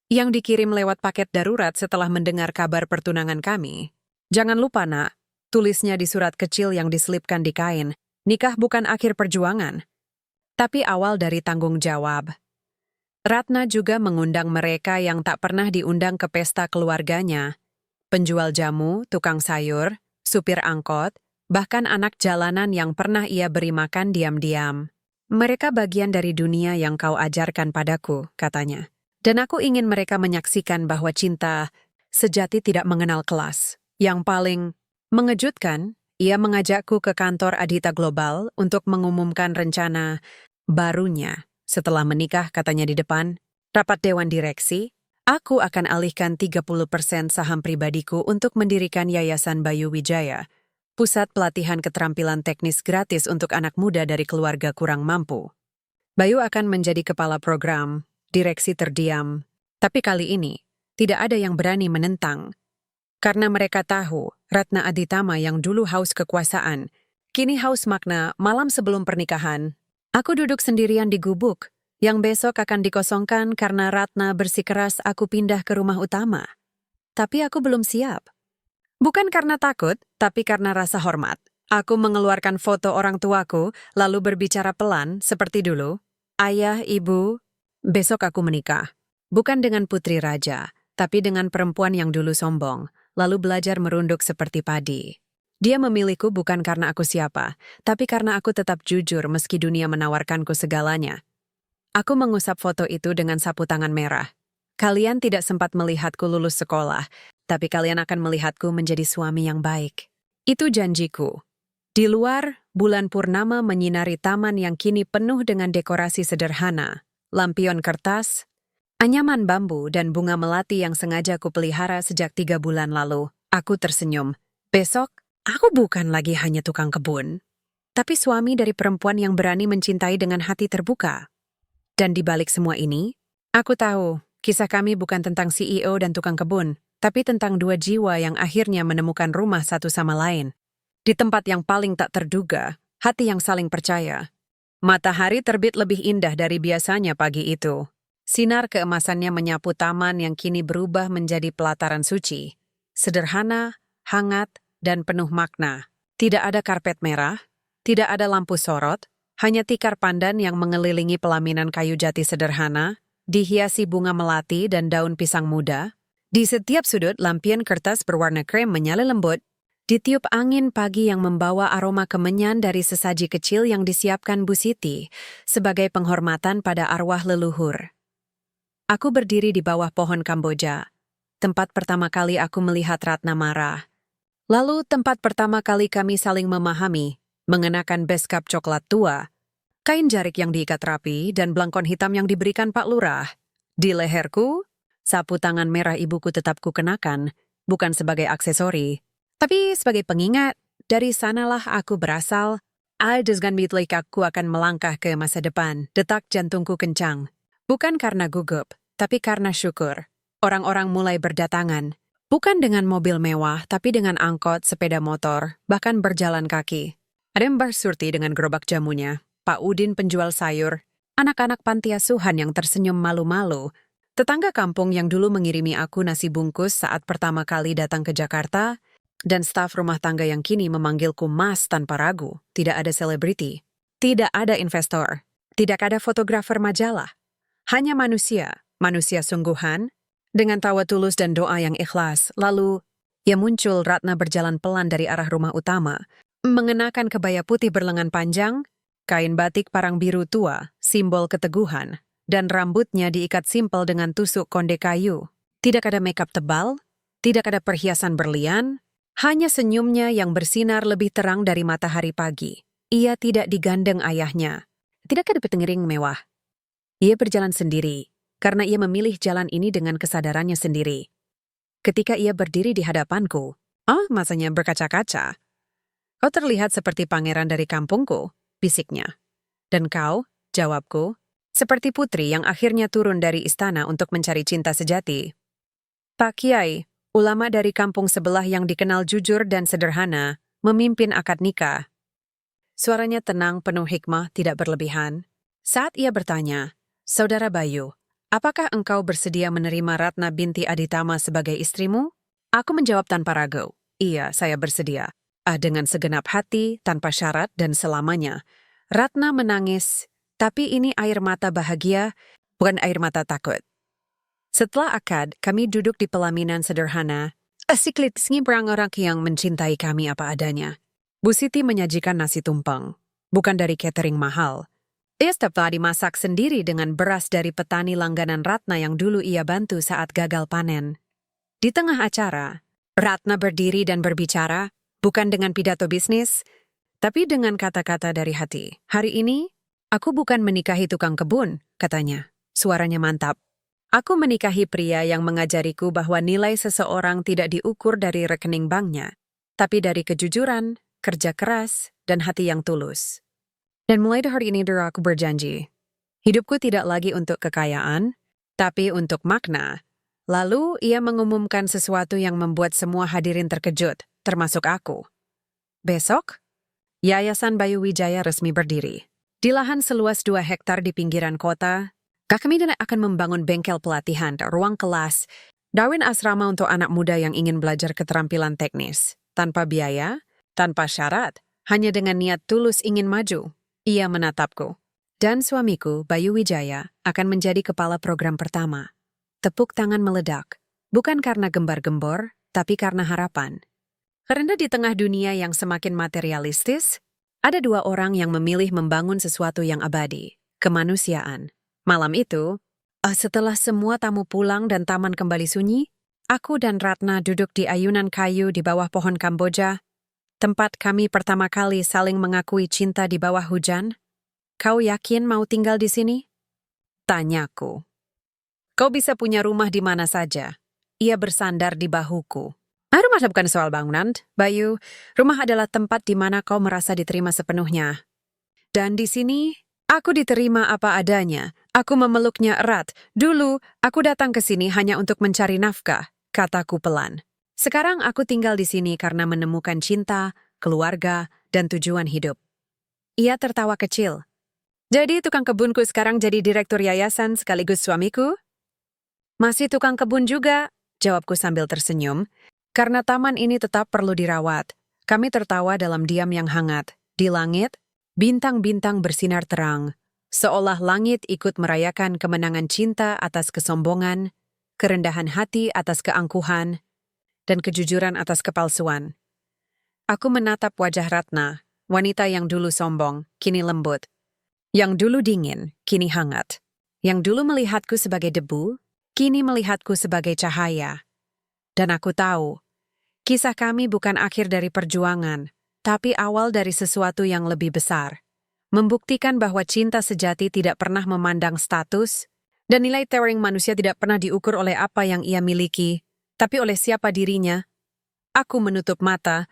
Speaker 1: yang dikirim lewat paket darurat setelah mendengar kabar pertunangan kami. Jangan lupa, Nak," tulisnya di surat kecil yang diselipkan di kain, "nikah bukan akhir perjuangan, tapi awal dari tanggung jawab." Ratna juga mengundang mereka yang tak pernah diundang ke pesta keluarganya. Penjual jamu, tukang sayur, supir angkot, bahkan anak jalanan yang pernah ia beri makan diam-diam. "Mereka bagian dari dunia yang kau ajarkan padaku," katanya. "Dan aku ingin mereka menyaksikan bahwa cinta sejati tidak mengenal kelas." Yang paling mengejutkan, ia mengajakku ke kantor Adita Global untuk mengumumkan rencana barunya. Setelah menikah, katanya di depan rapat dewan direksi, "Aku akan alihkan 30% saham pribadiku untuk mendirikan Yayasan Bayu Wijaya, pusat pelatihan keterampilan teknis gratis untuk anak muda dari keluarga kurang mampu." Bayu akan menjadi kepala program, direksi terdiam. Tapi kali ini, tidak ada yang berani menentang. Karena mereka tahu, Ratna Aditama yang dulu haus kekuasaan, kini haus makna malam sebelum pernikahan. Aku duduk sendirian di gubuk, yang besok akan dikosongkan karena Ratna bersikeras aku pindah ke rumah utama. Tapi aku belum siap. Bukan karena takut, tapi karena rasa hormat. Aku mengeluarkan foto orang tuaku, lalu berbicara pelan seperti dulu. "Ayah, Ibu, besok aku menikah. Bukan dengan putri raja, tapi dengan perempuan yang dulu sombong, lalu belajar merunduk seperti padi. Dia memilihku bukan karena aku siapa, tapi karena aku tetap jujur meski dunia menawarkanku segalanya." Aku mengusap foto itu dengan sapu tangan merah. "Kalian tidak sempat melihatku lulus sekolah, tapi kalian akan melihatku menjadi suami yang baik." Itu janjiku. Di luar, bulan purnama menyinari taman yang kini penuh dengan dekorasi sederhana, lampion kertas, anyaman bambu, dan bunga melati yang sengaja kupelihara sejak 3 bulan lalu. Aku tersenyum. Besok, aku bukan lagi hanya tukang kebun, tapi suami dari perempuan yang berani mencintai dengan hati terbuka. Dan di balik semua ini, aku tahu kisah kami bukan tentang CEO dan tukang kebun, tapi tentang 2 jiwa yang akhirnya menemukan rumah satu sama lain. Di tempat yang paling tak terduga, hati yang saling percaya. Matahari terbit lebih indah dari biasanya pagi itu. Sinar keemasannya menyapu taman yang kini berubah menjadi pelataran suci. Sederhana, hangat, dan penuh makna. Tidak ada karpet merah, tidak ada lampu sorot, hanya tikar pandan yang mengelilingi pelaminan kayu jati sederhana, dihiasi bunga melati dan daun pisang muda. Di setiap sudut, lampion kertas berwarna krem menyala lembut, ditiup angin pagi yang membawa aroma kemenyan dari sesaji kecil yang disiapkan Bu Siti sebagai penghormatan pada arwah leluhur. Aku berdiri di bawah pohon Kamboja, tempat pertama kali aku melihat Ratna marah. Lalu tempat pertama kali kami saling memahami, mengenakan beskap coklat tua, kain jarik yang diikat rapi, dan belangkon hitam yang diberikan Pak Lurah. Di leherku, sapu tangan merah ibuku tetap kukenakan, bukan sebagai aksesori, tapi sebagai pengingat. Dari sanalah aku berasal. Dengan aku akan melangkah ke masa depan. Detak jantungku kencang. Bukan karena gugup, tapi karena syukur. Orang-orang mulai berdatangan. Bukan dengan mobil mewah, tapi dengan angkot, sepeda motor, bahkan berjalan kaki. Ada Mbah Surti dengan gerobak jamunya, Pak Udin penjual sayur, anak-anak panti asuhan yang tersenyum malu-malu, tetangga kampung yang dulu mengirimi aku nasi bungkus saat pertama kali datang ke Jakarta, dan staf rumah tangga yang kini memanggilku Mas tanpa ragu. Tidak ada selebriti, tidak ada investor, tidak ada fotografer majalah. Hanya manusia sungguhan, dengan tawa tulus dan doa yang ikhlas. Lalu, ia muncul. Ratna berjalan pelan dari arah rumah utama, mengenakan kebaya putih berlengan panjang, kain batik parang biru tua, simbol keteguhan, dan rambutnya diikat simpel dengan tusuk konde kayu. Tidak ada makeup tebal, tidak ada perhiasan berlian, hanya senyumnya yang bersinar lebih terang dari matahari pagi. Ia tidak digandeng ayahnya. Tidak ada pengiring mewah. Ia berjalan sendiri, karena ia memilih jalan ini dengan kesadarannya sendiri. Ketika ia berdiri di hadapanku, masanya berkaca-kaca. Kau terlihat seperti pangeran dari kampungku, bisiknya. Dan kau, jawabku, seperti putri yang akhirnya turun dari istana untuk mencari cinta sejati. Pak Kiai, ulama dari kampung sebelah yang dikenal jujur dan sederhana, memimpin akad nikah. Suaranya tenang, penuh hikmah, tidak berlebihan. Saat ia bertanya, Saudara Bayu, apakah engkau bersedia menerima Ratna binti Aditama sebagai istrimu? Aku menjawab tanpa ragu, iya, saya bersedia. Dengan segenap hati, tanpa syarat dan selamanya. Ratna menangis, tapi ini air mata bahagia, bukan air mata takut. Setelah akad, kami duduk di pelaminan sederhana. Asiklitisnya orang-orang yang mencintai kami apa adanya. Bu Siti menyajikan nasi tumpeng, bukan dari catering mahal. Ia telah dimasak sendiri dengan beras dari petani langganan Ratna yang dulu ia bantu saat gagal panen. Di tengah acara, Ratna berdiri dan berbicara, bukan dengan pidato bisnis, tapi dengan kata-kata dari hati. Hari ini, aku bukan menikahi tukang kebun, katanya. Suaranya mantap. Aku menikahi pria yang mengajariku bahwa nilai seseorang tidak diukur dari rekening banknya, tapi dari kejujuran, kerja keras, dan hati yang tulus. Dan mulai dari hari ini aku berjanji, hidupku tidak lagi untuk kekayaan, tapi untuk makna. Lalu ia mengumumkan sesuatu yang membuat semua hadirin terkejut, termasuk aku. Besok, Yayasan Bayu Wijaya resmi berdiri. Di lahan seluas 2 hektar di pinggiran kota, kami akan membangun bengkel pelatihan, ruang kelas, Darwin asrama untuk anak muda yang ingin belajar keterampilan teknis. Tanpa biaya, tanpa syarat, hanya dengan niat tulus ingin maju. Ia menatapku. Dan suamiku, Bayu Wijaya, akan menjadi kepala program pertama. Tepuk tangan meledak. Bukan karena gembar-gembor, tapi karena harapan. Karena di tengah dunia yang semakin materialistis, ada 2 orang yang memilih membangun sesuatu yang abadi, kemanusiaan. Malam itu, setelah semua tamu pulang dan taman kembali sunyi, aku dan Ratna duduk di ayunan kayu di bawah pohon Kamboja, tempat kami pertama kali saling mengakui cinta di bawah hujan. Kau yakin mau tinggal di sini? Tanyaku. Kau bisa punya rumah di mana saja. Ia bersandar di bahuku. Rumah bukan soal bangunan, Bayu. Rumah adalah tempat di mana kau merasa diterima sepenuhnya. Dan di sini, aku diterima apa adanya. Aku memeluknya erat. Dulu, aku datang ke sini hanya untuk mencari nafkah, kataku pelan. Sekarang aku tinggal di sini karena menemukan cinta, keluarga, dan tujuan hidup. Ia tertawa kecil. Jadi tukang kebunku sekarang jadi direktur yayasan sekaligus suamiku? Masih tukang kebun juga, jawabku sambil tersenyum. Karena taman ini tetap perlu dirawat. Kami tertawa dalam diam yang hangat. Di langit, bintang-bintang bersinar terang. Seolah langit ikut merayakan kemenangan cinta atas kesombongan, kerendahan hati atas keangkuhan, dan kejujuran atas kepalsuan. Aku menatap wajah Ratna, wanita yang dulu sombong, kini lembut. Yang dulu dingin, kini hangat. Yang dulu melihatku sebagai debu, kini melihatku sebagai cahaya. Dan aku tahu, kisah kami bukan akhir dari perjuangan, tapi awal dari sesuatu yang lebih besar. Membuktikan bahwa cinta sejati tidak pernah memandang status, dan nilai towering manusia tidak pernah diukur oleh apa yang ia miliki, tapi oleh siapa dirinya. Aku menutup mata,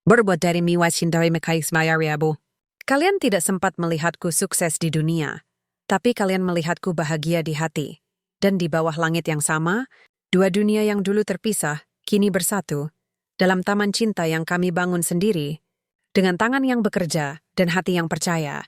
Speaker 1: berbuat dari miwa cintai mekais mayariabu. Kalian tidak sempat melihatku sukses di dunia, tapi kalian melihatku bahagia di hati. Dan di bawah langit yang sama, dua dunia yang dulu terpisah, kini bersatu, dalam taman cinta yang kami bangun sendiri, dengan tangan yang bekerja dan hati yang percaya.